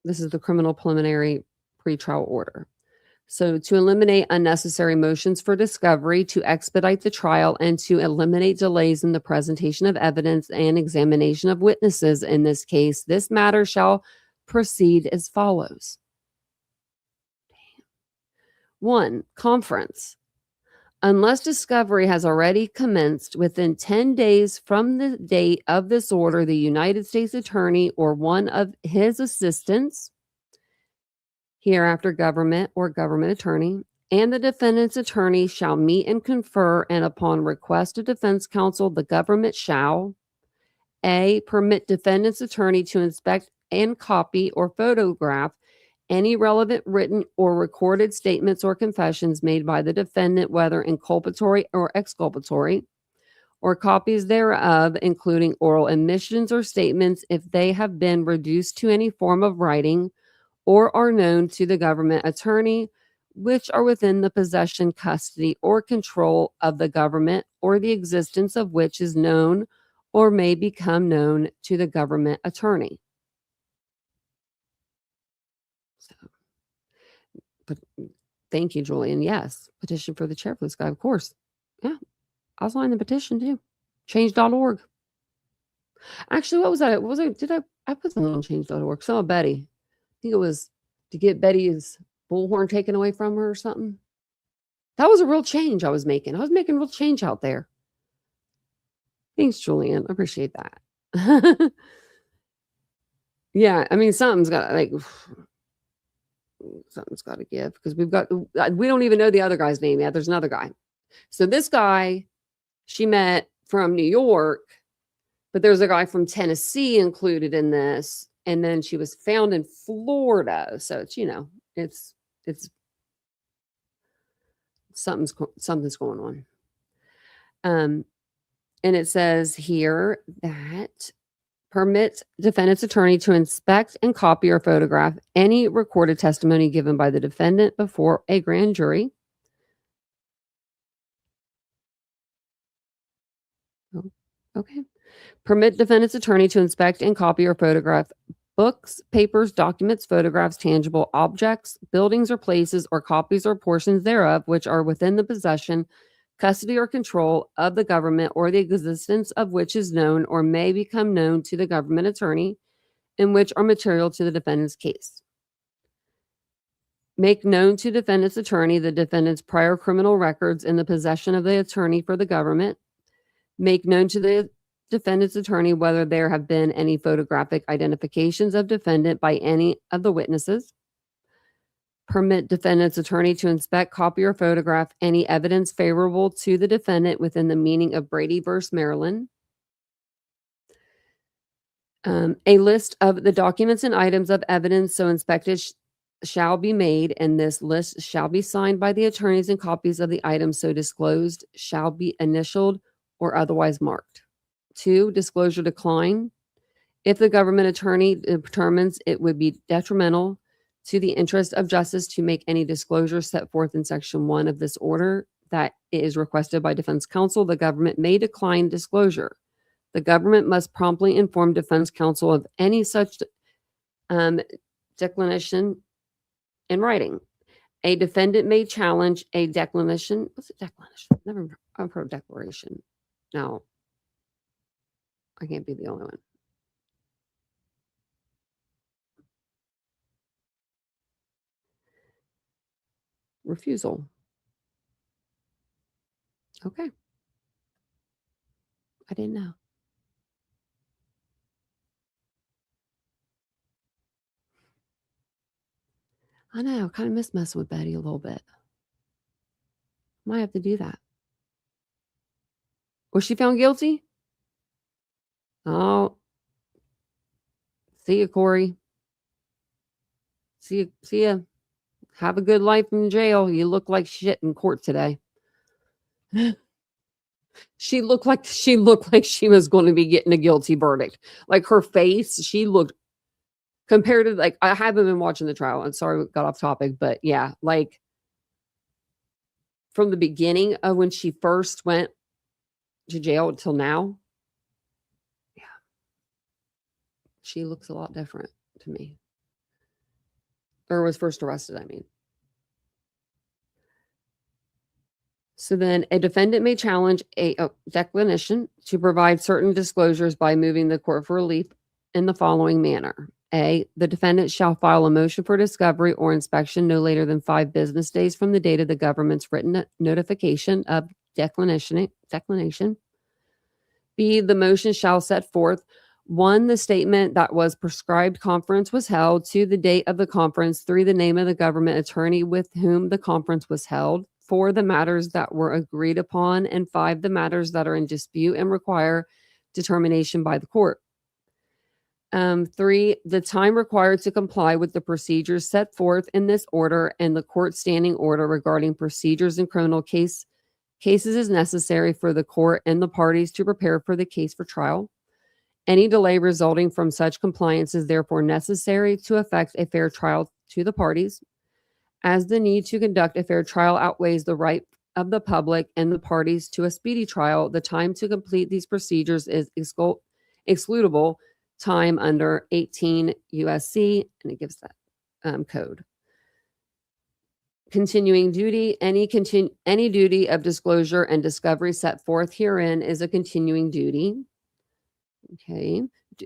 this is the criminal preliminary pretrial order. So to eliminate unnecessary motions for discovery, to expedite the trial, and to eliminate delays in the presentation of evidence and examination of witnesses in this case, this matter shall proceed as follows. 1. Conference. Unless discovery has already commenced within 10 days from the date of this order, the United States Attorney or one of his assistants, hereafter government or government attorney, and the defendant's attorney shall meet and confer, and upon request of defense counsel, the government shall A. Permit defendant's attorney to inspect and copy or photograph any relevant written or recorded statements or confessions made by the defendant, whether inculpatory or exculpatory, or copies thereof, including oral admissions or statements, if they have been reduced to any form of writing or are known to the government attorney, which are within the possession, custody, or control of the government, or the existence of which is known or may become known to the government attorney. So, but thank you, Julian. Yes, petition for the chair for this guy, of course. Yeah, I'll sign the petition too. Change.org. Actually, what was that? I put something on change.org. Some of Betty. I think it was to get Betty's bullhorn taken away from her or something. That was a real change I was making. I was making real change out there. Thanks, Julian. I appreciate that. Yeah, I mean, something's got to give because we don't even know the other guy's name yet. There's another guy. So this guy she met from New York, but there's a guy from Tennessee included in this. And then she was found in Florida. So it's, it's something's going on. And it says here that permits defendant's attorney to inspect and copy or photograph any recorded testimony given by the defendant before a grand jury. Oh, okay. Permit defendant's attorney to inspect and copy or photograph books, papers, documents, photographs, tangible objects, buildings or places, or copies or portions thereof, which are within the possession, custody, or control of the government, or the existence of which is known or may become known to the government attorney, and which are material to the defendant's case. Make known to defendant's attorney the defendant's prior criminal records in the possession of the attorney for the government. Make known to the defendant's attorney whether there have been any photographic identifications of defendant by any of the witnesses. Permit defendant's attorney to inspect, copy, or photograph any evidence favorable to the defendant within the meaning of Brady v. Maryland. A list of the documents and items of evidence so inspected shall be made, and this list shall be signed by the attorneys, and copies of the items so disclosed shall be initialed or otherwise marked. 2, disclosure decline. If the government attorney determines it would be detrimental to the interest of justice to make any disclosure set forth in Section 1 of this order that is requested by defense counsel, the government may decline disclosure. The government must promptly inform defense counsel of any such declination in writing. A defendant may challenge a declination. What's a declination? I've heard declaration. Now, I can't be the only one. Refusal. Okay. I didn't know. I know. I kind of miss messing with Betty a little bit. Might have to do that. Was she found guilty? Oh. See you, Corey. See ya. Have a good life in jail. You look like shit in court today. She looked like she was going to be getting a guilty verdict. Like her face, she looked compared to I haven't been watching the trial. I'm sorry we got off topic, but yeah, like from the beginning of when she first went to jail until now, yeah, she looks a lot different to me. Or was first arrested, I mean. So then a defendant may challenge a declination to provide certain disclosures by moving the court for relief in the following manner. A, the defendant shall file a motion for discovery or inspection no later than 5 business days from the date of the government's written notification of declination. B, the motion shall set forth 1, the statement that was prescribed conference was held, 2, the date of the conference, 3, the name of the government attorney with whom the conference was held, 4, the matters that were agreed upon, and 5, the matters that are in dispute and require determination by the court. 3, the time required to comply with the procedures set forth in this order and the court standing order regarding procedures in criminal cases is necessary for the court and the parties to prepare for the case for trial. Any delay resulting from such compliance is therefore necessary to effect a fair trial to the parties. As the need to conduct a fair trial outweighs the right of the public and the parties to a speedy trial, the time to complete these procedures is excludable time under 18 USC, and it gives that code. continuing duty. Any duty of disclosure and discovery set forth herein is a continuing duty. Okay.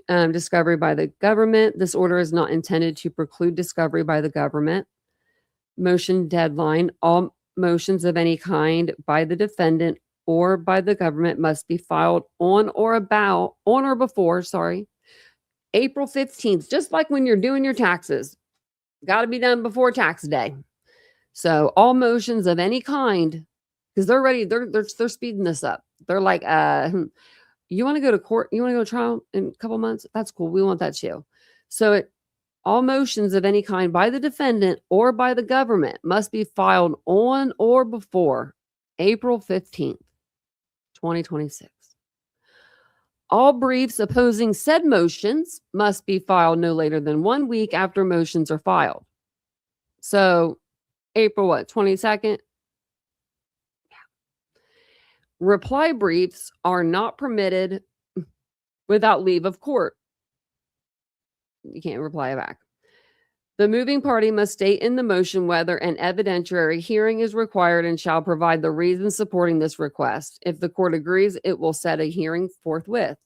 Discovery by the government. This order is not intended to preclude discovery by the government. Motion deadline. All motions of any kind by the defendant or by the government must be filed on or before, April 15th, just like when you're doing your taxes. Got to be done before tax day. So all motions of any kind, because they're ready, they're speeding this up. They're like, you want to go to court? You want to go to trial in a couple months? That's cool. We want that too. So all motions of any kind by the defendant or by the government must be filed on or before April 15th, 2026. All briefs opposing said motions must be filed no later than 1 week after motions are filed. So April 22nd? Yeah. Reply briefs are not permitted without leave of court. You can't reply back. The moving party must state in the motion whether an evidentiary hearing is required and shall provide the reasons supporting this request. If the court agrees, it will set a hearing forthwith.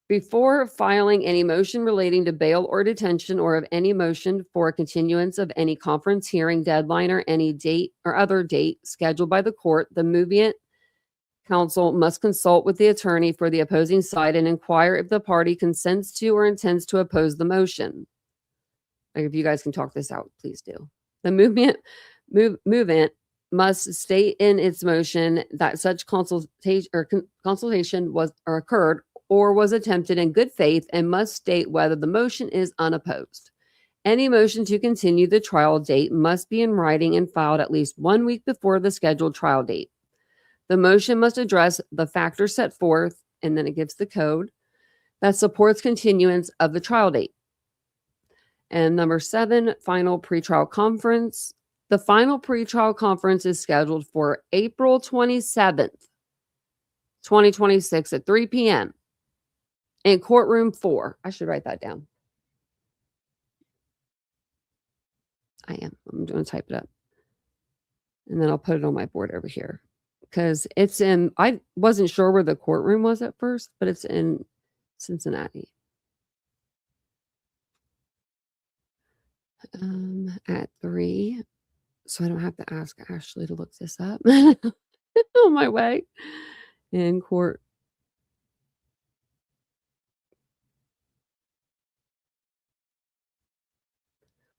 Before filing any motion relating to bail or detention or of any motion for a continuance of any conference, hearing, deadline, or any date or other date scheduled by the court, the movement counsel must consult with the attorney for the opposing side and inquire if the party consents to or intends to oppose the motion. Like, if you guys can talk this out, please do. The movement must state in its motion that such consultation was or occurred or was attempted in good faith and must state whether the motion is unopposed. Any motion to continue the trial date must be in writing and filed at least 1 week before the scheduled trial date. The motion must address the factors set forth, and then it gives the code that supports continuance of the trial date. And number 7, final pretrial conference. The final pretrial conference is scheduled for April 27th, 2026 at 3 p.m. in courtroom 4. I should write that down. I'm going to type it up. And then I'll put it on my board over here. Because it's in, I wasn't sure where the courtroom was at first, but it's in Cincinnati. At 3. So I don't have to ask Ashley to look this up on my way in court.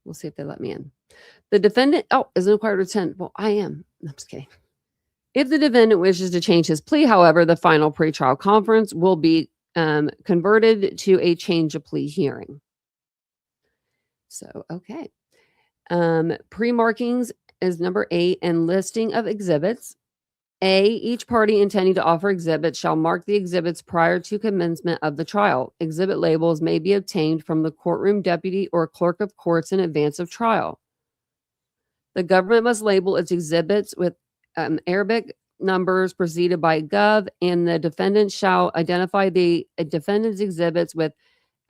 We'll see if they let me in. The defendant, is required to attend. Well, I am. I'm just kidding. If the defendant wishes to change his plea, however, the final pretrial conference will be converted to a change of plea hearing. So, okay. Pre-markings is number 8, and listing of exhibits. A, each party intending to offer exhibits shall mark the exhibits prior to commencement of the trial. Exhibit labels may be obtained from the courtroom deputy or clerk of courts in advance of trial. The government must label its exhibits with Arabic numbers preceded by Gov, and the defendant shall identify the defendant's exhibits with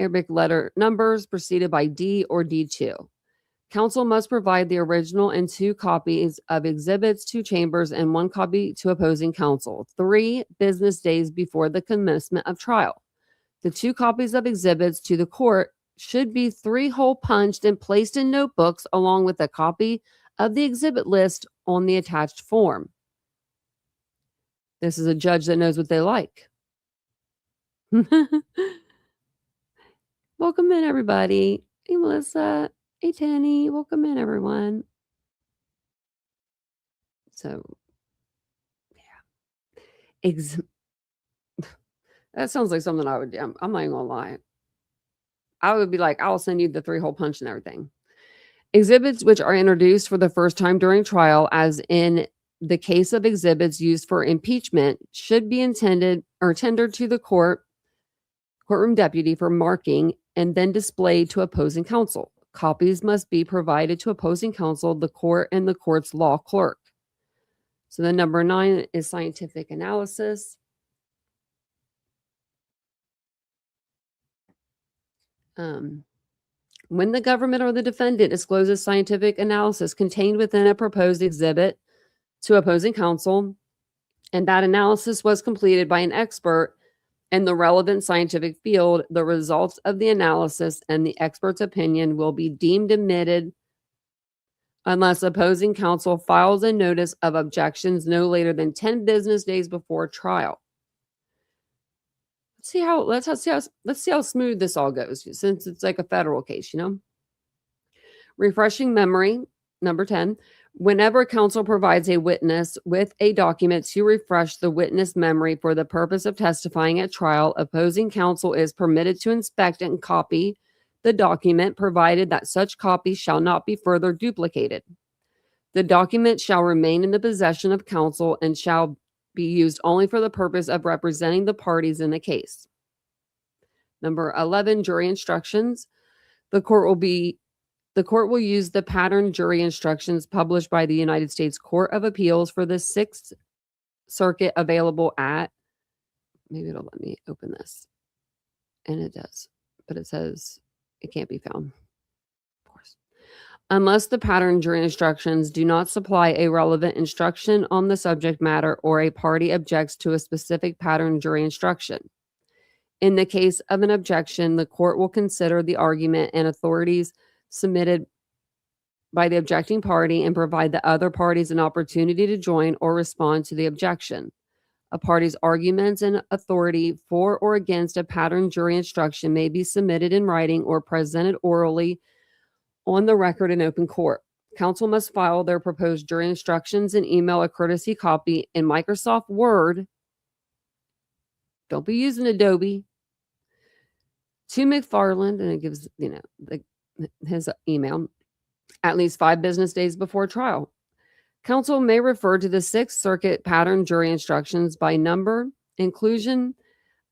Arabic letter numbers preceded by D or D2. Counsel must provide the original and 2 copies of exhibits to chambers and 1 copy to opposing counsel 3 business days before the commencement of trial. The 2 copies of exhibits to the court should be 3-hole punched and placed in notebooks along with a copy of the exhibit list on the attached form. This is a judge that knows what they like. Welcome in, everybody. Hey, Melissa. Hey, Tanny. Welcome in, everyone. So, yeah. That sounds like something I would do. I'm not even going to lie. I would be like, I'll send you the 3-hole punch and everything. Exhibits which are introduced for the first time during trial, as in the case of exhibits used for impeachment, should be intended or tendered to the courtroom deputy for marking and then displayed to opposing counsel. Copies must be provided to opposing counsel, the court, and the court's law clerk. So then number 9 is scientific analysis. When the government or the defendant discloses scientific analysis contained within a proposed exhibit to opposing counsel, and that analysis was completed by an expert in the relevant scientific field, the results of the analysis and the expert's opinion will be deemed admitted unless opposing counsel files a notice of objections no later than 10 business days before trial. Let's see how smooth this all goes, since it's like a federal case, Refreshing memory, number 10. Whenever counsel provides a witness with a document to refresh the witness memory for the purpose of testifying at trial, opposing counsel is permitted to inspect and copy the document, provided that such copy shall not be further duplicated. The document shall remain in the possession of counsel and shall be used only for the purpose of representing the parties in the case. Number 11, jury instructions. The court will use the pattern jury instructions published by the United States Court of Appeals for the Sixth Circuit, available at, maybe it'll let me open this. And it does, but it says it can't be found, of course. Unless the pattern jury instructions do not supply a relevant instruction on the subject matter or a party objects to a specific pattern jury instruction. In the case of an objection, the court will consider the argument and authorities submitted by the objecting party and provide the other parties an opportunity to join or respond to the objection. A party's arguments and authority for or against a pattern jury instruction may be submitted in writing or presented orally on the record in open court. Counsel must file their proposed jury instructions and email a courtesy copy in Microsoft Word. Don't be using Adobe. To McFarland, and it gives, his email, at least 5 business days before trial. Counsel may refer to the Sixth Circuit pattern jury instructions by number. Inclusion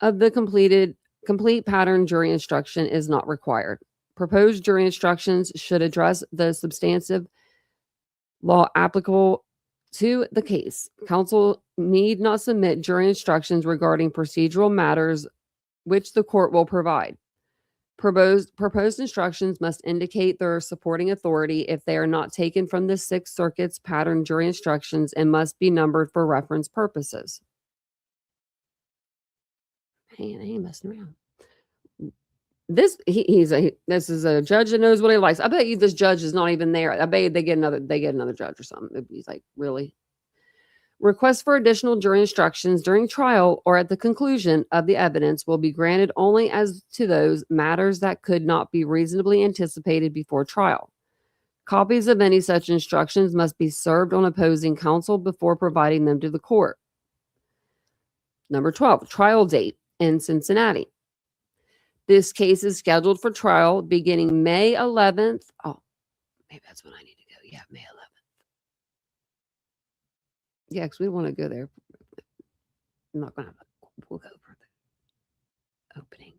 of the complete pattern jury instruction is not required. Proposed jury instructions should address the substantive law applicable to the case. Counsel need not submit jury instructions regarding procedural matters which the court will provide. Proposed instructions must indicate their supporting authority if they are not taken from the Sixth Circuit's pattern jury instructions and must be numbered for reference purposes. Hey, I ain't messing around. This is a judge that knows what he likes. I bet you this judge is not even there. I bet you they get another judge or something. He's like, really? Requests for additional jury instructions during trial or at the conclusion of the evidence will be granted only as to those matters that could not be reasonably anticipated before trial. Copies of any such instructions must be served on opposing counsel before providing them to the court. Number 12, trial date in Cincinnati. This case is scheduled for trial beginning May 11th. Oh, maybe that's when I need to go. Yeah, May 11th. Yeah, because we want to go there. I'm not going to, we'll go for the opening.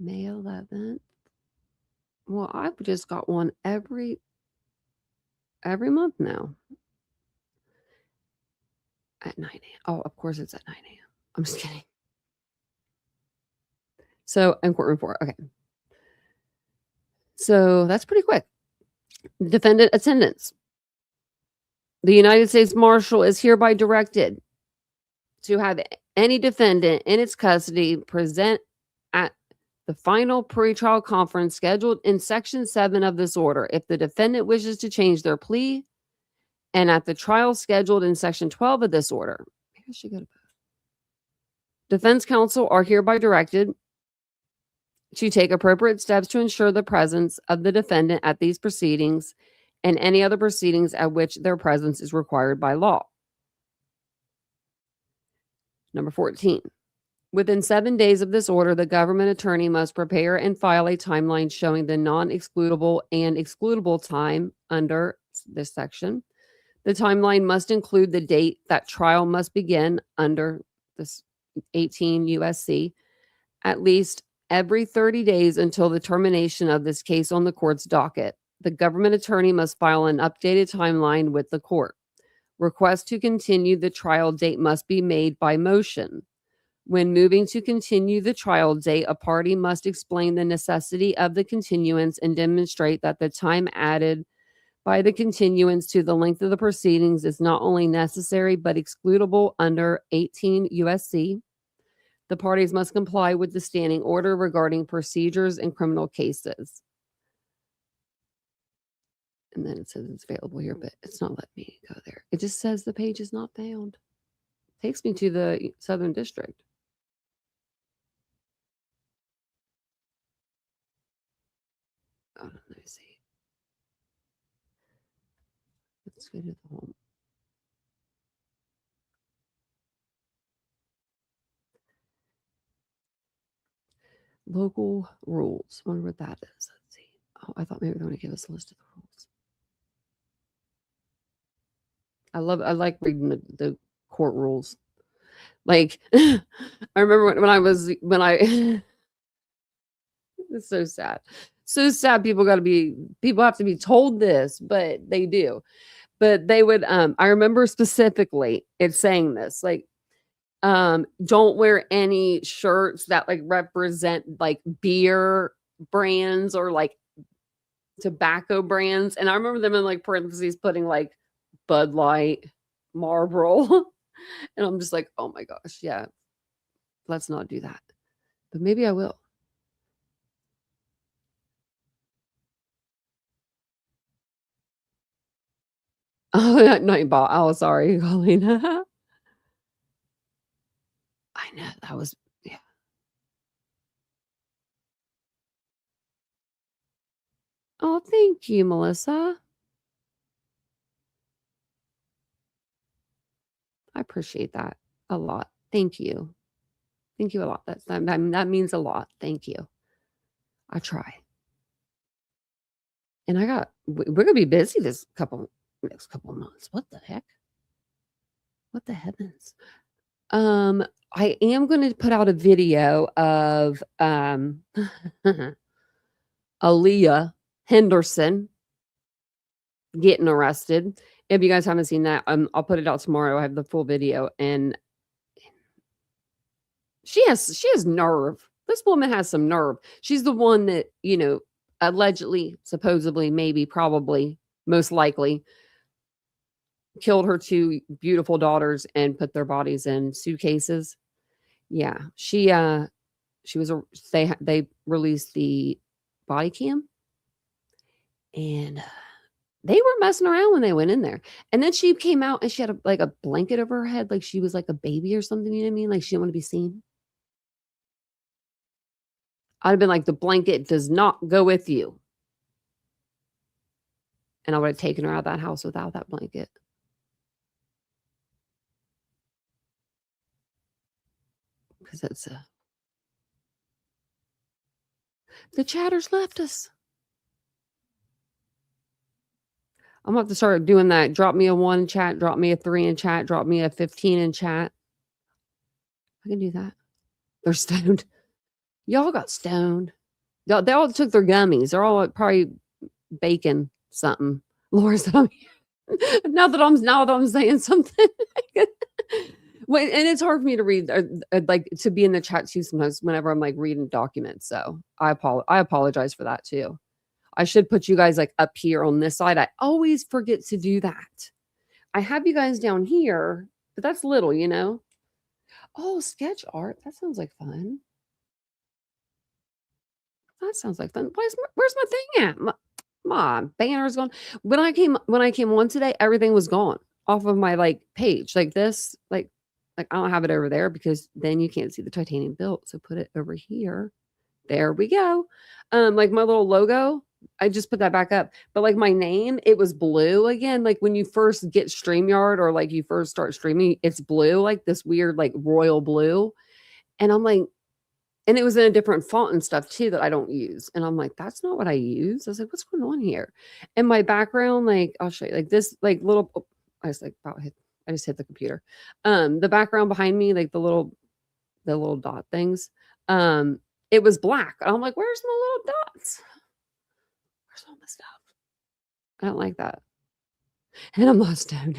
May 11th. Well, I've just got one every month now. At 9 a.m. Oh, of course it's at 9 a.m. I'm just kidding. So, in courtroom 4. Okay. So, that's pretty quick. Defendant attendance. The United States Marshal is hereby directed to have any defendant in its custody present at the final pretrial conference scheduled in Section 7 of this order if the defendant wishes to change their plea, and at the trial scheduled in Section 12 of this order. Maybe I should go to both. Defense counsel are hereby directed to take appropriate steps to ensure the presence of the defendant at these proceedings and any other proceedings at which their presence is required by law. Number 14. Within 7 days of this order, the government attorney must prepare and file a timeline showing the non-excludable and excludable time under this section. The timeline must include the date that trial must begin under this 18 USC, at least every 30 days until the termination of this case on the court's docket. The government attorney must file an updated timeline with the court. Request to continue the trial date must be made by motion. When moving to continue the trial date, a party must explain the necessity of the continuance and demonstrate that the time added by the continuance to the length of the proceedings is not only necessary but excludable under 18 USC. The parties must comply with the standing order regarding procedures in criminal cases. And then it says it's available here, but it's not letting me go there. It just says the page is not found. Takes me to the Southern District. Oh, let me see. Let's go to the home. Local rules. I wonder what that is. Let's see. Oh, I thought maybe they were going to give us a list of the rules. I like reading the court rules. Like, I remember when I it's so sad. So sad people have to be told this, but they do. But they would I remember specifically it saying this, like, don't wear any shirts that like represent like beer brands or like tobacco brands. And I remember them in like parentheses putting like Bud Light, Marlboro. And I'm just like, oh my gosh, yeah, let's not do that. But maybe I will. Oh, Nightball. Oh, sorry, Colleen. I know that was, yeah. Oh, thank you, Melissa. I appreciate that a lot. Thank you. Thank you a lot. That means a lot. Thank you. I try. And we're gonna be busy next couple of months. What the heck? What the heavens? I am gonna put out a video of Aaliyah Henderson getting arrested. If you guys haven't seen that, I'll put it out tomorrow. I have the full video, and she has nerve. This woman has some nerve. She's the one that, allegedly, supposedly, maybe, probably, most likely killed her two beautiful daughters and put their bodies in suitcases. Yeah, they released the body cam, and they were messing around when they went in there. And then she came out and she had a blanket over her head, like she was like a baby or something. You know what I mean? Like she didn't want to be seen. I'd have been like, the blanket does not go with you. And I would have taken her out of that house without that blanket. Because that's the chatters left us. I'm going to have to start doing that. Drop me a 1 in chat, drop me a 3 in chat, drop me a 15 in chat. I can do that. They're stoned. Y'all got stoned. They all took their gummies. They're all probably baking something. Laura's now that I'm saying something. Wait, and it's hard for me to read, like to be in the chat too sometimes whenever I'm like reading documents. So I apologize for that too. I should put you guys like up here on this side. I always forget to do that. I have you guys down here, but that's little, Oh, sketch art. That sounds like fun. That sounds like fun. Where's my thing at? My banner's gone. When I came on today, everything was gone off of my like page. Like this, like I don't have it over there because then you can't see the titanium built. So put it over here. There we go. Like my little logo, I just put that back up. But like my name, it was blue again. Like when you first get StreamYard or like you first start streaming, it's blue, like this weird, like royal blue. And I'm like, and it was in a different font and stuff too that I don't use. And I'm like, that's not what I use. I was like, what's going on here? And my background, like, I'll show you, like this, like little, I just hit the computer. The background behind me, like the little dot things, it was black. I'm like, where's my little dots? Where's all my stuff? I don't like that. And I'm not stoned.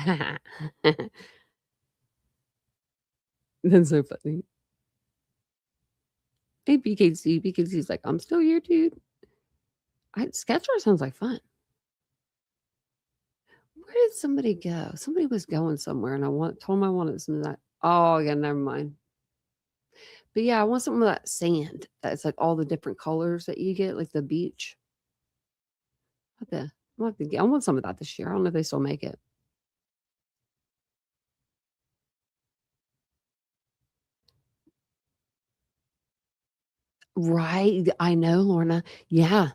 That's so funny. Hey, BKC. BKC's like, I'm still here, dude. Sketcher sounds like fun. Where did somebody go? Somebody was going somewhere, and told them I wanted some of that. Oh, yeah, never mind. But yeah, I want some of that sand. That's like all the different colors that you get, like the beach. I want some of that this year. I don't know if they still make it. Right. I know, Lorna. Yeah.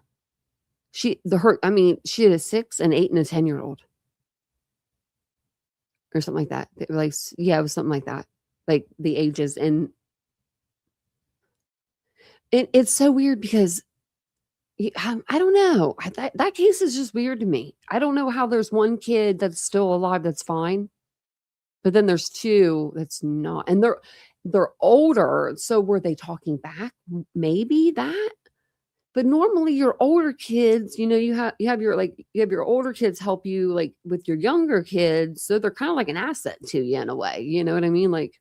She had a 6, an 8, and a 10-year-old. Or something like that. They were like, yeah, it was something like that. Like the ages. And it's so weird because I don't know. That case is just weird to me. I don't know how there's one kid that's still alive that's fine, but then there's 2 that's not, and they're older. So were they talking back? Maybe that. But normally your older kids, you have your older kids help you like with your younger kids, so they're kind of like an asset to you in a way. You know what I mean? Like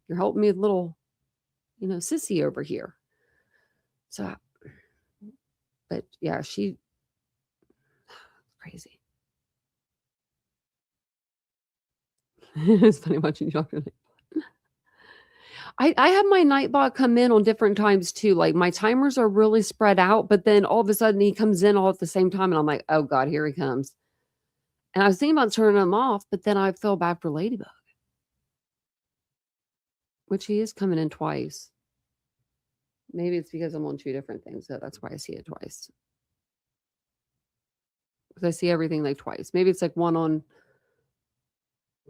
you're helping me with little, sissy over here. So, but yeah, she crazy. It's funny watching you talk. I have my Nightbot come in on different times too. Like my timers are really spread out, but then all of a sudden he comes in all at the same time, and I'm like, oh God, here he comes. And I was thinking about turning him off, but then I fell back for Ladybug, which he is coming in twice. Maybe it's because I'm on 2 different things, so that's why I see it twice. Because I see everything like twice. Maybe it's like one on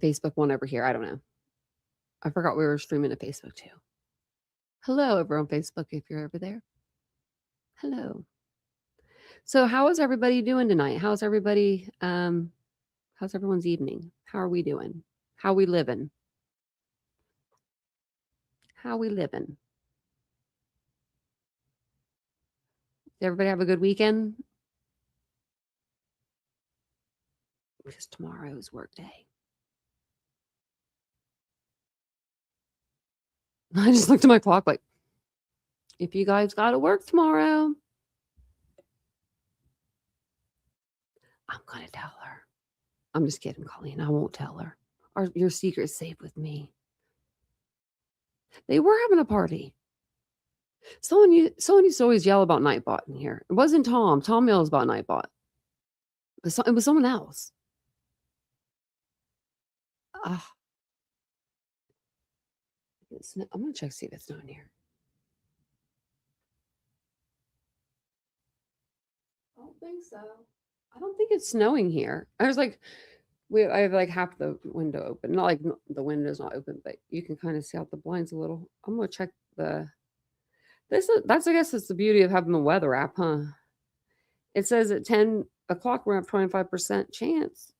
Facebook, one over here. I don't know. I forgot we were streaming to Facebook too. Hello over on Facebook if you're over there. Hello. So how is everybody doing tonight? How's everybody? How's everyone's evening? How are we doing? How we living? How we living? Did everybody have a good weekend? Because tomorrow is work day. I just looked at my clock like, if you guys got to work tomorrow, I'm going to tell her. I'm just kidding, Colleen. I won't tell her. Your secret's safe with me. They were having a party. Someone used to always yell about Nightbot in here. It wasn't Tom. Tom yells about Nightbot. It was someone else. I'm going to check to see if it's not in here. I don't think so. I don't think it's snowing here. I was like, I have like half the window open. Not like the window's not open, but you can kind of see out the blinds a little. I'm going to check I guess it's the beauty of having the weather app, huh? It says at 10 o'clock, we're going to have 25% chance.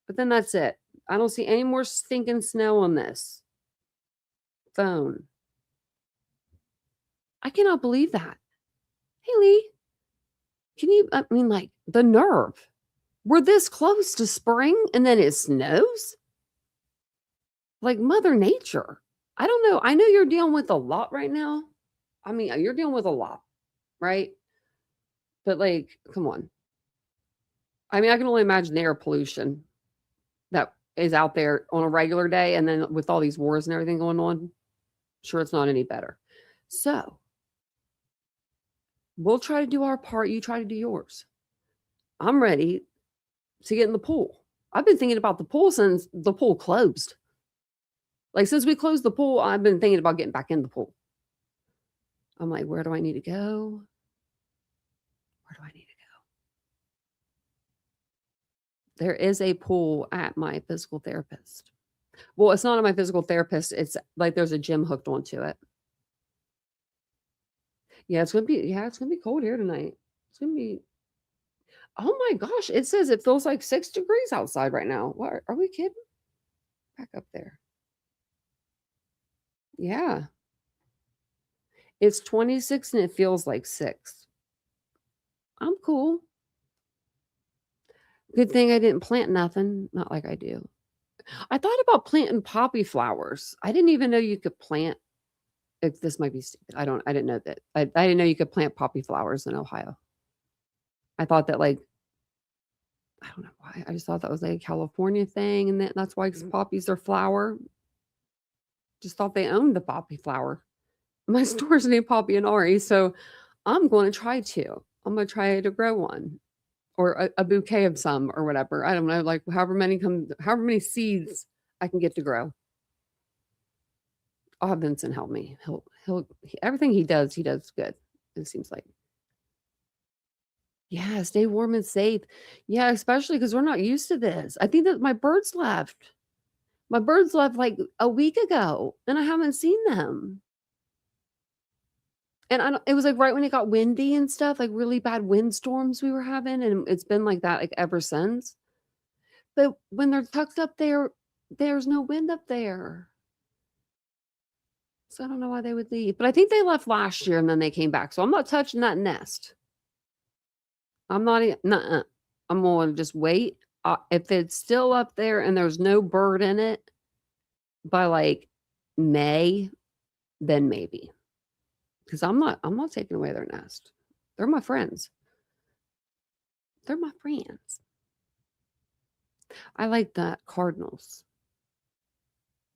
But then that's it. I don't see any more stinking snow on this phone. I cannot believe that. Hey, Lee, like the nerve. We're this close to spring and then it snows? Like Mother Nature. I don't know. I know you're dealing with a lot right now. I mean, you're dealing with a lot, right? But like, come on. I mean, I can only imagine the air pollution that is out there on a regular day. And then with all these wars and everything going on, sure, it's not any better. So we'll try to do our part. You try to do yours. I'm ready to get in the pool. I've been thinking about the pool since the pool closed. Like since we closed the pool, I've been thinking about getting back in the pool. I'm like, where do I need to go? Where do I need to go? There is a pool at my physical therapist. Well, it's not at my physical therapist. It's like there's a gym hooked onto it. Yeah, it's gonna be cold here tonight. It's gonna be. Oh my gosh! It says it feels like 6 degrees outside right now. What are we kidding? Back up there. Yeah. It's 26 and it feels like 6. I'm cool. Good thing I didn't plant nothing. Not like I do. I thought about planting poppy flowers. I didn't even know you could plant This might be stupid. I didn't know that. I didn't know you could plant poppy flowers in Ohio. I thought that like, I don't know why. I just thought that was like a California thing, and that's why poppies are flower. Just thought they owned the poppy flower. My store's named Poppy and Ari, so I'm going to try to. I'm going to try to grow one or a bouquet of some or whatever. I don't know, like however many seeds I can get to grow. I'll have Vincent help me. Everything he does good. It seems like. Yeah, stay warm and safe. Yeah, especially because we're not used to this. I think that my birds left. My birds left like a week ago, and I haven't seen them. And it was like right when it got windy and stuff, like really bad windstorms we were having, and it's been like that like ever since. But when they're tucked up there, there's no wind up there. So I don't know why they would leave. But I think they left last year and then they came back. So I'm not touching that nest. I'm not, nuh-uh. I'm going to just wait. If it's still up there and there's no bird in it by like May, then maybe. Because I'm not taking away their nest. They're my friends. They're my friends. I like the cardinals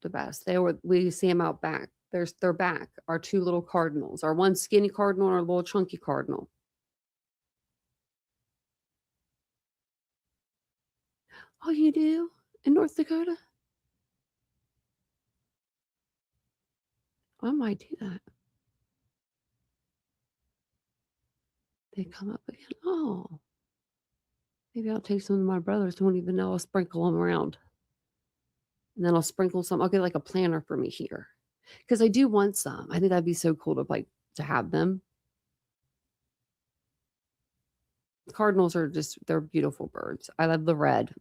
the best. We see them out back. They're back. Our two little cardinals. Our one skinny cardinal and our little chunky cardinal. Oh, you do? In North Dakota? I might do that. They come up again. Oh. Maybe I'll take some of my brothers who won't even know. I'll sprinkle them around. And then I'll sprinkle some. I'll get like a planter for me here. Because I do want some. I think that'd be so cool to have them. Cardinals are they're beautiful birds. I love the red.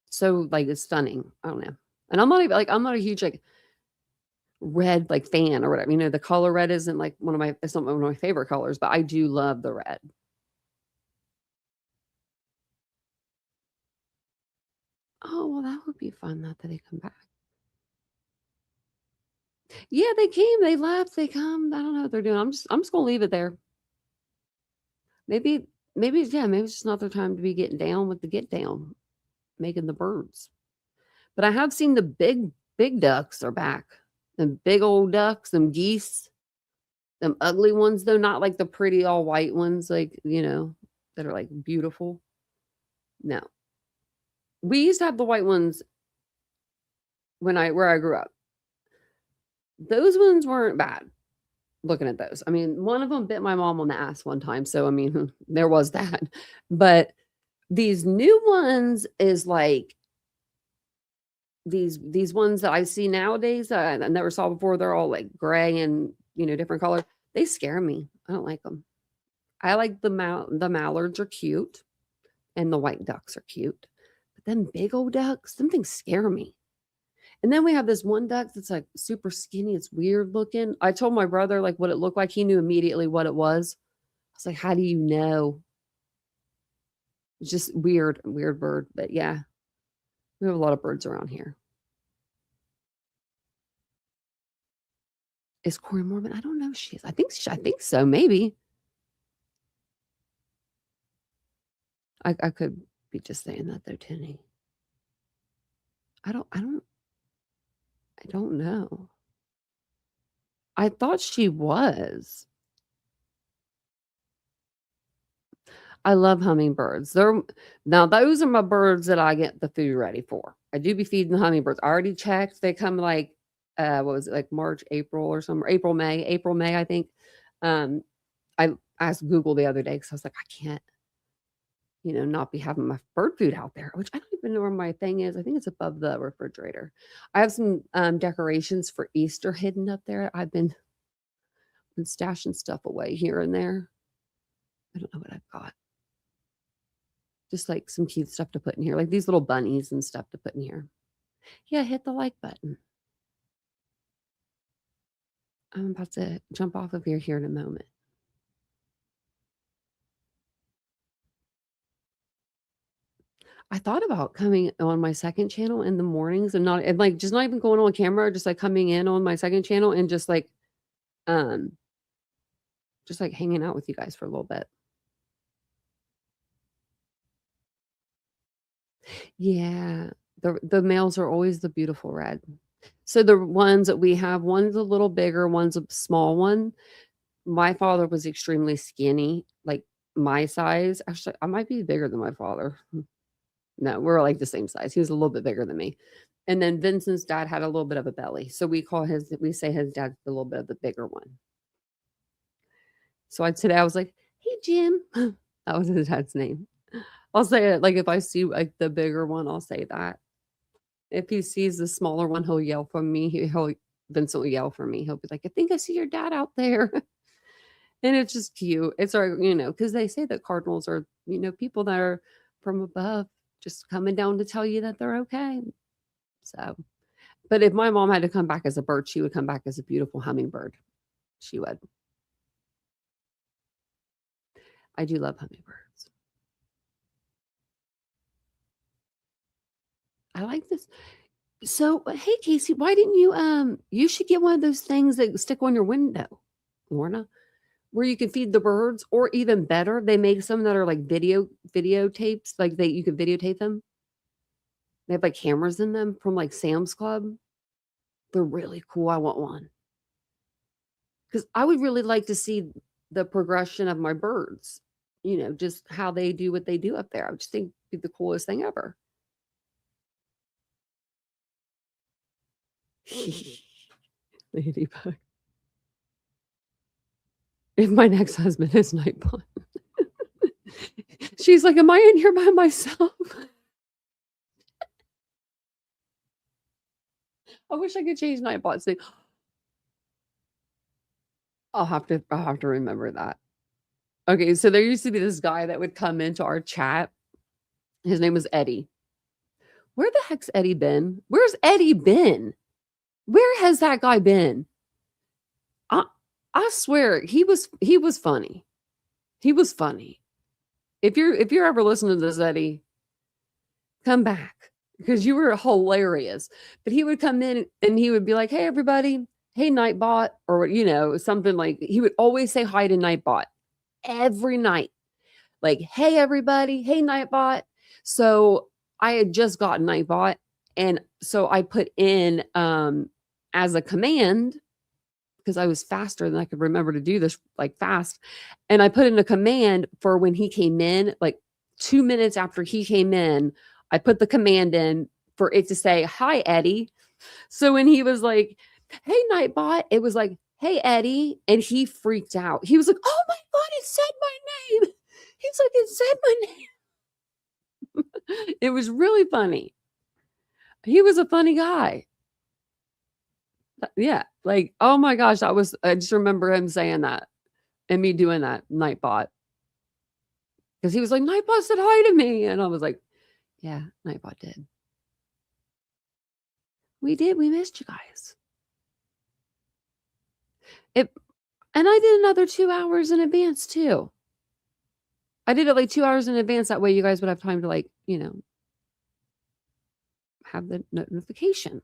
So like it's stunning. I don't know. And I'm not a huge like red like fan or whatever. You know, the color red isn't like it's not one of my favorite colors, but I do love the red. Oh, well, that would be fun that they come back. Yeah, they came, they left, they come. I don't know what they're doing. I'm just gonna leave it there. Maybe it's just not their time to be getting down with the get down, making the birds. But I have seen the big ducks are back. Them big old ducks, them geese, them ugly ones though, not like the pretty all white ones, like, you know, that are like beautiful. No. We used to have the white ones where I grew up. Those ones weren't bad. Looking at those. I mean, one of them bit my mom on the ass one time. So, I mean, there was that. But these new ones is like these ones that I see nowadays that I never saw before. They're all like gray and, you know, different color. They scare me. I don't like them. I like the mallards are cute and the white ducks are cute. But them big old ducks, them things scare me. And then we have this one duck that's like super skinny. It's weird looking. I told my brother like what it looked like. He knew immediately what it was. I was like, how do you know? It's just weird bird. But yeah, we have a lot of birds around here. Is Corey Mormon? I don't know if she is. I think so, maybe. I could be just saying that though, Tinny. I don't know. I thought she was. I love hummingbirds. Now those are my birds that I get the food ready for. I do be feeding the hummingbirds. I already checked. They come like what was it, like March, April or something, April, May, I think. I asked Google the other day because I was like, I can't, you know, not be having my bird food out there, which I don't even know where my thing is. I think it's above the refrigerator. I have some decorations for Easter hidden up there. I've been stashing stuff away here and there. I don't know what I've got. Just like some cute stuff to put in here, like these little bunnies and stuff to put in here. Yeah, hit the like button. I'm about to jump off of here in a moment. I thought about coming on my second channel in the mornings and just not even going on camera, just like coming in on my second channel and just like just like hanging out with you guys for a little bit. Yeah, the males are always the beautiful red. So the ones that we have, one's a little bigger, one's a small one. My father was extremely skinny, like my size. Actually, I might be bigger than my father. No, we're like the same size. He was a little bit bigger than me. And then Vincent's dad had a little bit of a belly. So we say his dad's a little bit of the bigger one. So today I was like, hey, Jim. That was his dad's name. I'll say it like if I see like the bigger one, I'll say that. If he sees the smaller one, he'll yell for me. Vincent will yell for me. He'll be like, I think I see your dad out there. And it's just cute. It's our, because they say that cardinals are, people that are from above just coming down to tell you that they're okay. So, but if my mom had to come back as a bird, she would come back as a beautiful hummingbird. She would. I do love hummingbirds. I like this. So, hey, Casey, why didn't you should get one of those things that stick on your window, Lorna, where you can feed the birds, or even better, they make some that are like videotapes, like you can videotape them. They have like cameras in them from like Sam's Club. They're really cool. I want one. Because I would really like to see the progression of my birds, just how they do what they do up there. I just think it'd be the coolest thing ever. Ladybug. If my next husband is Nightbot. She's like, am I in here by myself? I wish I could change Nightbot's name. I'll have to remember that. Okay, so there used to be this guy that would come into our chat. His name was Eddie. Where the heck's Eddie been? Where's Eddie been? Where has that guy been? I swear he was funny. He was funny. If you're ever listening to this, Eddie, come back, because you were hilarious. But he would come in and he would be like, hey, everybody. Hey, Nightbot, or, something like, he would always say hi to Nightbot every night. Like, hey, everybody. Hey, Nightbot. So I had just got Nightbot. And so I put in as a command, because I was faster than I could remember to do this like fast. And I put in a command for when he came in, like 2 minutes after he came in, I put the command in for it to say, hi, Eddie. So when he was like, hey, Nightbot, it was like, hey, Eddie. And he freaked out. He was like, oh my God, it said my name. He's like, it said my name. It was really funny. He was a funny guy. Yeah. Like, oh my gosh, I just remember him saying that and me doing that, Nightbot. Because he was like, Nightbot said hi to me. And I was like, yeah, Nightbot did. We did. We missed you guys. And I did another 2 hours in advance too. I did it like 2 hours in advance. That way you guys would have time to like, have the notification.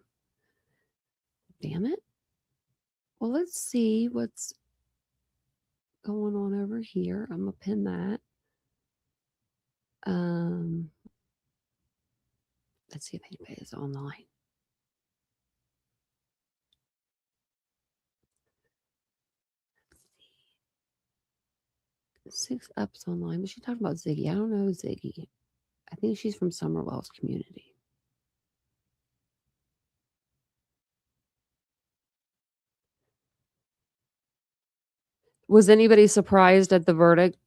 Damn it. Well, let's see what's going on over here. I'm going to pin that. Let's see if anybody is online. 6 Ups online. Was she talking about Ziggy? I don't know Ziggy. I think she's from Summerwell's community. Was anybody surprised at the verdict?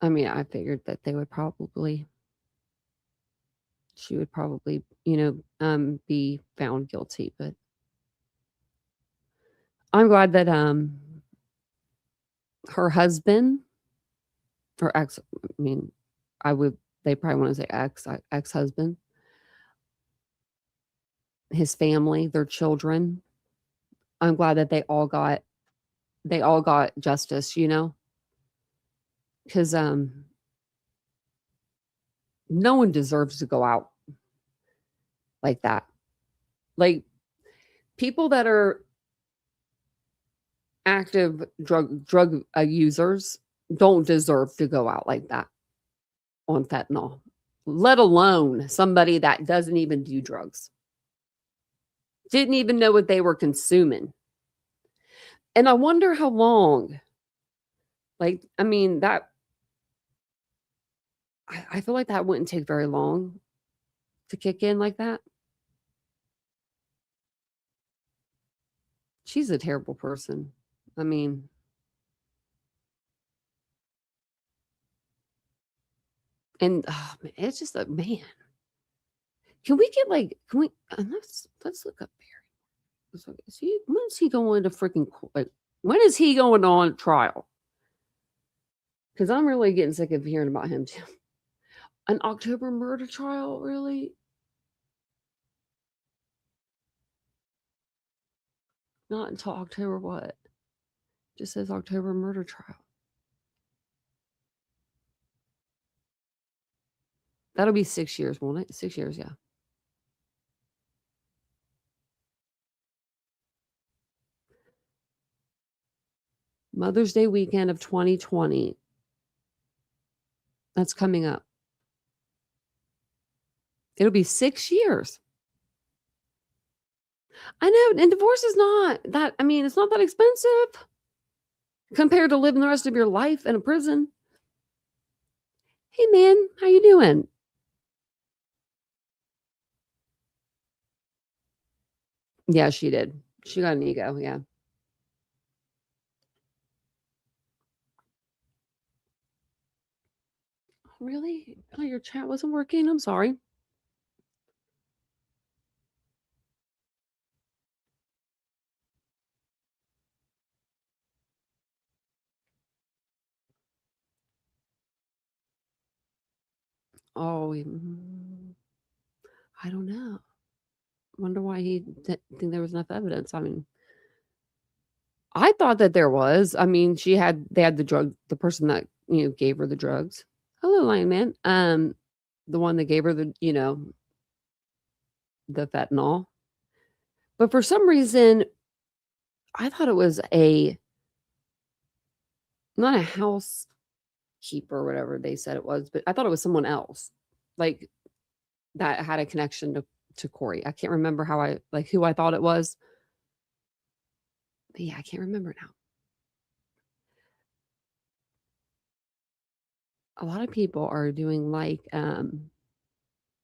I mean, I figured that she would probably, be found guilty, but I'm glad that her husband, or ex, I mean, they probably want to say ex-husband, his family, their children. I'm glad that they all got justice, because no one deserves to go out like that. Like people that are active drug users don't deserve to go out like that on fentanyl, let alone somebody that doesn't even do drugs, didn't even know what they were consuming. And I wonder how long. Like, I mean, that I feel like that wouldn't take very long to kick in like that. She's a terrible person. I mean, and oh, man, it's just like, man, can we get like, can we, let's look up here. When is he going to freaking, like, when is he going on trial? Because I'm really getting sick of hearing about him too. An October murder trial, really? Not until October what? Just says October murder trial. That'll be 6 years, won't it? 6 years, yeah. Mother's Day weekend of 2020. That's coming up. It'll be 6 years. I know, and divorce is not that, I mean, it's not that expensive compared to living the rest of your life in a prison. Hey, man, how you doing? Yeah, she did. She got an ego, yeah. Really? Oh, your chat wasn't working? I'm sorry. Oh, I don't know. Wonder why he didn't think there was enough evidence. I mean, I thought that there was. I mean, they had the person that, gave her the drugs. Hello, Lion Man. The one that gave her the fentanyl. But for some reason, I thought it was not a housekeeper or whatever they said it was, but I thought it was someone else, like that had a connection to Corey. I can't remember who I thought it was. But yeah, I can't remember now. A lot of people are doing not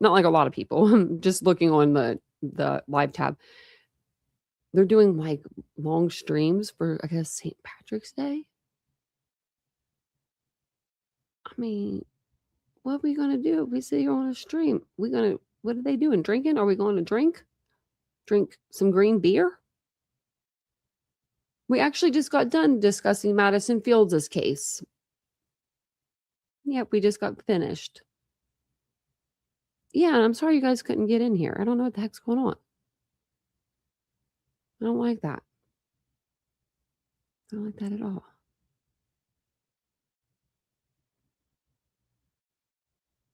like a lot of people. I'm just looking on the live tab. They're doing like long streams for, I guess, St. Patrick's Day. I mean, what are we gonna do? We sit here on a stream. What are they doing? Drinking? Are we going to drink some green beer? We actually just got done discussing Madison Fields' case. Yep, we just got finished. Yeah, and I'm sorry you guys couldn't get in here. I don't know what the heck's going on. I don't like that. I don't like that at all.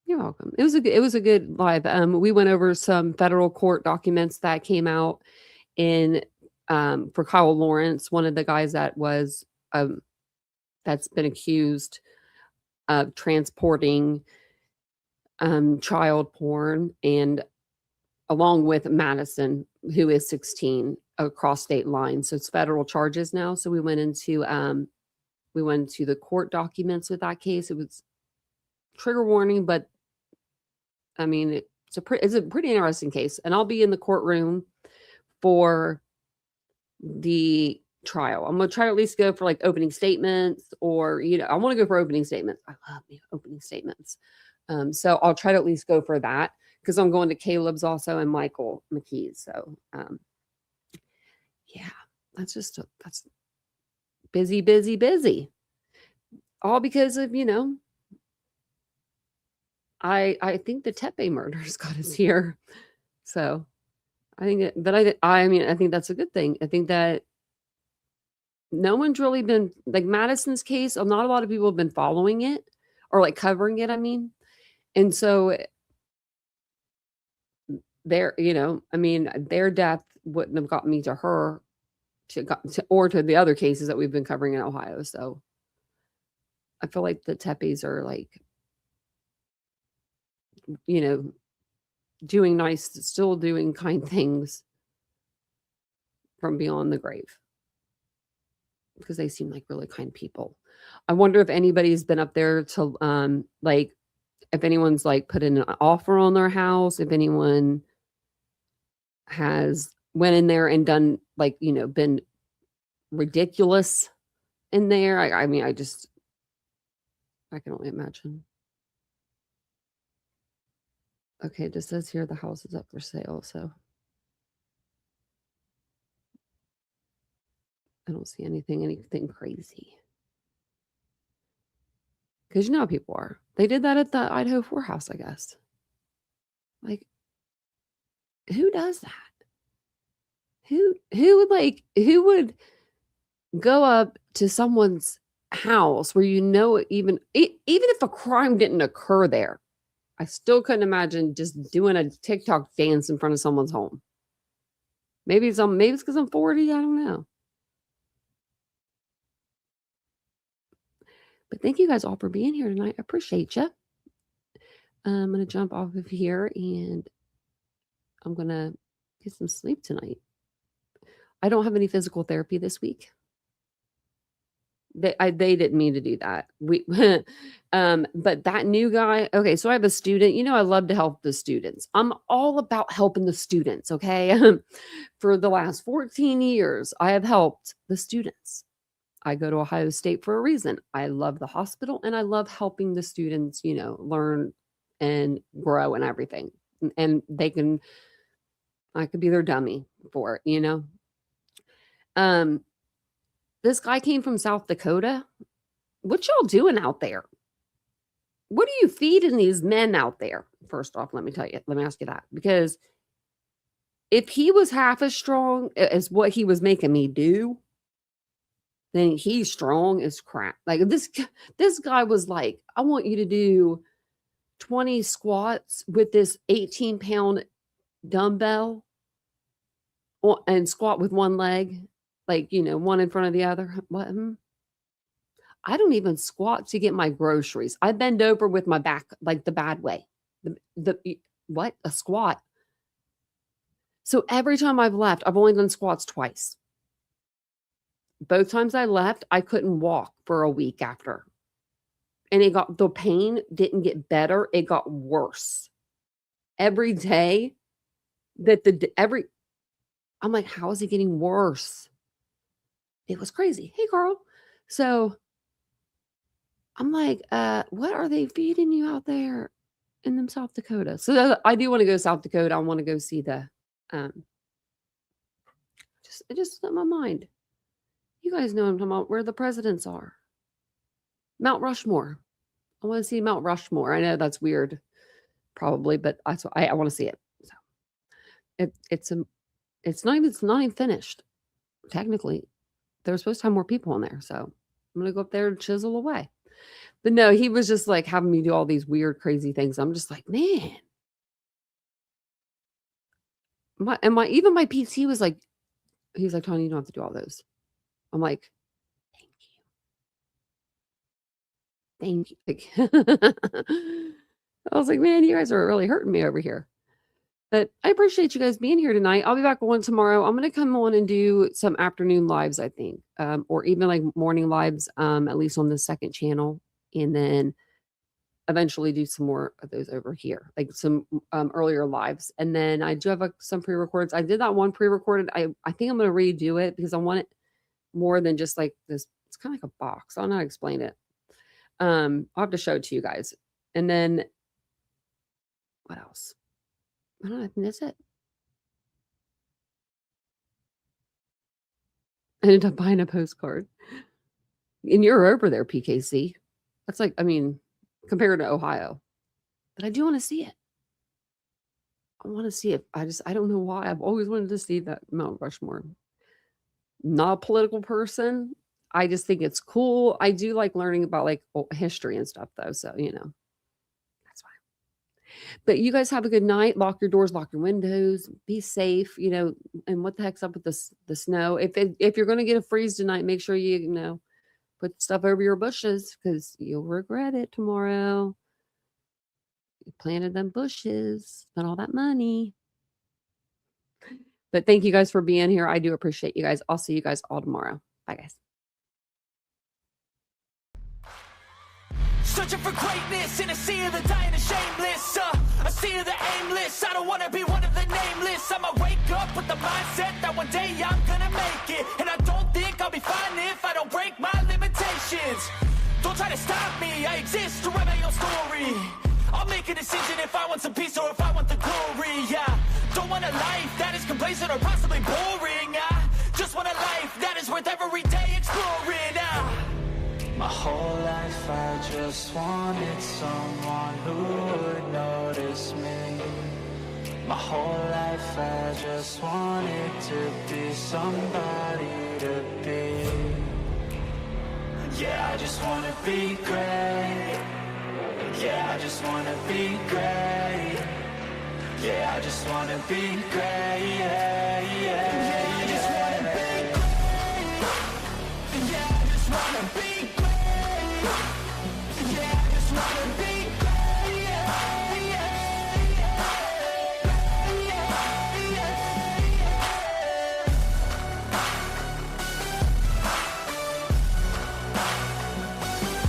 You're welcome. It was a good live. We went over some federal court documents that came out in for Kyle Lawrence, one of the guys that was that's been accused of transporting child porn, and along with Madison, who is 16, across state lines. So it's federal charges now. So we went into the court documents with that case. It was trigger warning, but I mean, it's a pretty interesting case. And I'll be in the courtroom for the trial. I'm going to try to at least go for like opening statements, or, I want to go for opening statements. I love opening statements. So I'll try to at least go for that, because I'm going to Caleb's also and Michael McKee's. So, yeah, that's busy. All because of, I think the Tepe murders got us here. So I think I think that's a good thing. I think that no one's really been, like, Madison's case, not a lot of people have been following it or like covering it. I mean, and so their, I mean, their death wouldn't have gotten me to her or to the other cases that we've been covering in Ohio. So I feel like the Tepes are like, doing nice, still doing kind things from beyond the grave, because they seem like really kind people. I wonder if anybody's been up there to, like, if anyone's like put in an offer on their house, if anyone has went in there and done like, been ridiculous in there. I mean, I can only imagine. Okay, it just says here the house is up for sale, so I don't see anything crazy. Because you know how people are. They did that at the Idaho 4 house, I guess. Like, who does that? Who would go up to someone's house where even if a crime didn't occur there, I still couldn't imagine just doing a TikTok dance in front of someone's home. Maybe it's because I'm 40. I don't know. But thank you guys all for being here tonight. I appreciate you. I'm going to jump off of here and I'm going to get some sleep tonight. I don't have any physical therapy this week. They didn't mean to do that. But that new guy. Okay, so I have a student. I love to help the students. I'm all about helping the students. Okay, for the last 14 years, I have helped the students. I go to Ohio State for a reason. I love the hospital and I love helping the students, learn and grow and everything. And I could be their dummy for it. This guy came from South Dakota. What y'all doing out there? What are you feeding these men out there? First off, let me ask you that. Because if he was half as strong as what he was making me do, then he's strong as crap. Like this guy was like, I want you to do 20 squats with this 18-pound dumbbell and squat with one leg, like, one in front of the other. What? I don't even squat to get my groceries. I bend over with my back like the bad way. What? A squat. So every time I've left, I've only done squats twice. Both times I left, I couldn't walk for a week after. And the pain didn't get better. It got worse. Every day I'm like, how is it getting worse? It was crazy. Hey, Carl. So I'm like, what are they feeding you out there in them South Dakota? So I do want to go to South Dakota. I want to go see it just slipped my mind. You guys know I'm talking about where the presidents are. Mount Rushmore. I want to see Mount Rushmore. I know that's weird, probably, but I want to see it. So it's not even finished. Technically, they're supposed to have more people in there. So I'm gonna go up there and chisel away. But no, he was just like having me do all these weird, crazy things. I'm just like, man. Even my PT was like, he's like, Tony, you don't have to do all those. I'm like, thank you. I was like, man, you guys are really hurting me over here. But I appreciate you guys being here tonight. I'll be back on tomorrow. I'm going to come on and do some afternoon lives, I think, or even like morning lives, at least on the second channel. And then eventually do some more of those over here, like some earlier lives. And then I do have some pre-recordeds. I did that one pre-recorded. I think I'm going to redo it because I want it more than just like this. It's kind of like a box. I'll not explain it. I'll have to show it to you guys. And then what else? I don't know. I think that's it. I ended up buying a postcard. And you're over there, PKC. That's like, I mean, compared to Ohio. But I do want to see it. I want to see it. I don't know why. I've always wanted to see that Mount Rushmore. Not a political person. I just think it's cool. I do like learning about like history and stuff though. So, that's fine. But you guys have a good night. Lock your doors, lock your windows, be safe, and what the heck's up with the snow? If you're going to get a freeze tonight, make sure you put stuff over your bushes because you'll regret it tomorrow. You planted them bushes, spent all that money. But thank you guys for being here. I do appreciate you guys. I'll see you guys all tomorrow. Bye, guys. Searching for greatness in a sea of the dying and shameless. A sea of the aimless. I don't wanna be one of the nameless. I'ma wake up with the mindset that one day I'm gonna make it. And I don't think I'll be fine if I don't break my limitations. Don't try to stop me, I exist to write my own story. I'll make a decision if I want some peace or if I want the glory, yeah. Don't want a life that is complacent or possibly boring, I just want a life that is worth every day exploring, My whole life I just wanted someone who would notice me. My whole life I just wanted to be somebody to be. Yeah, I just wanna be great. Yeah, I just wanna be great. Yeah, I just wanna be great, yeah, yeah.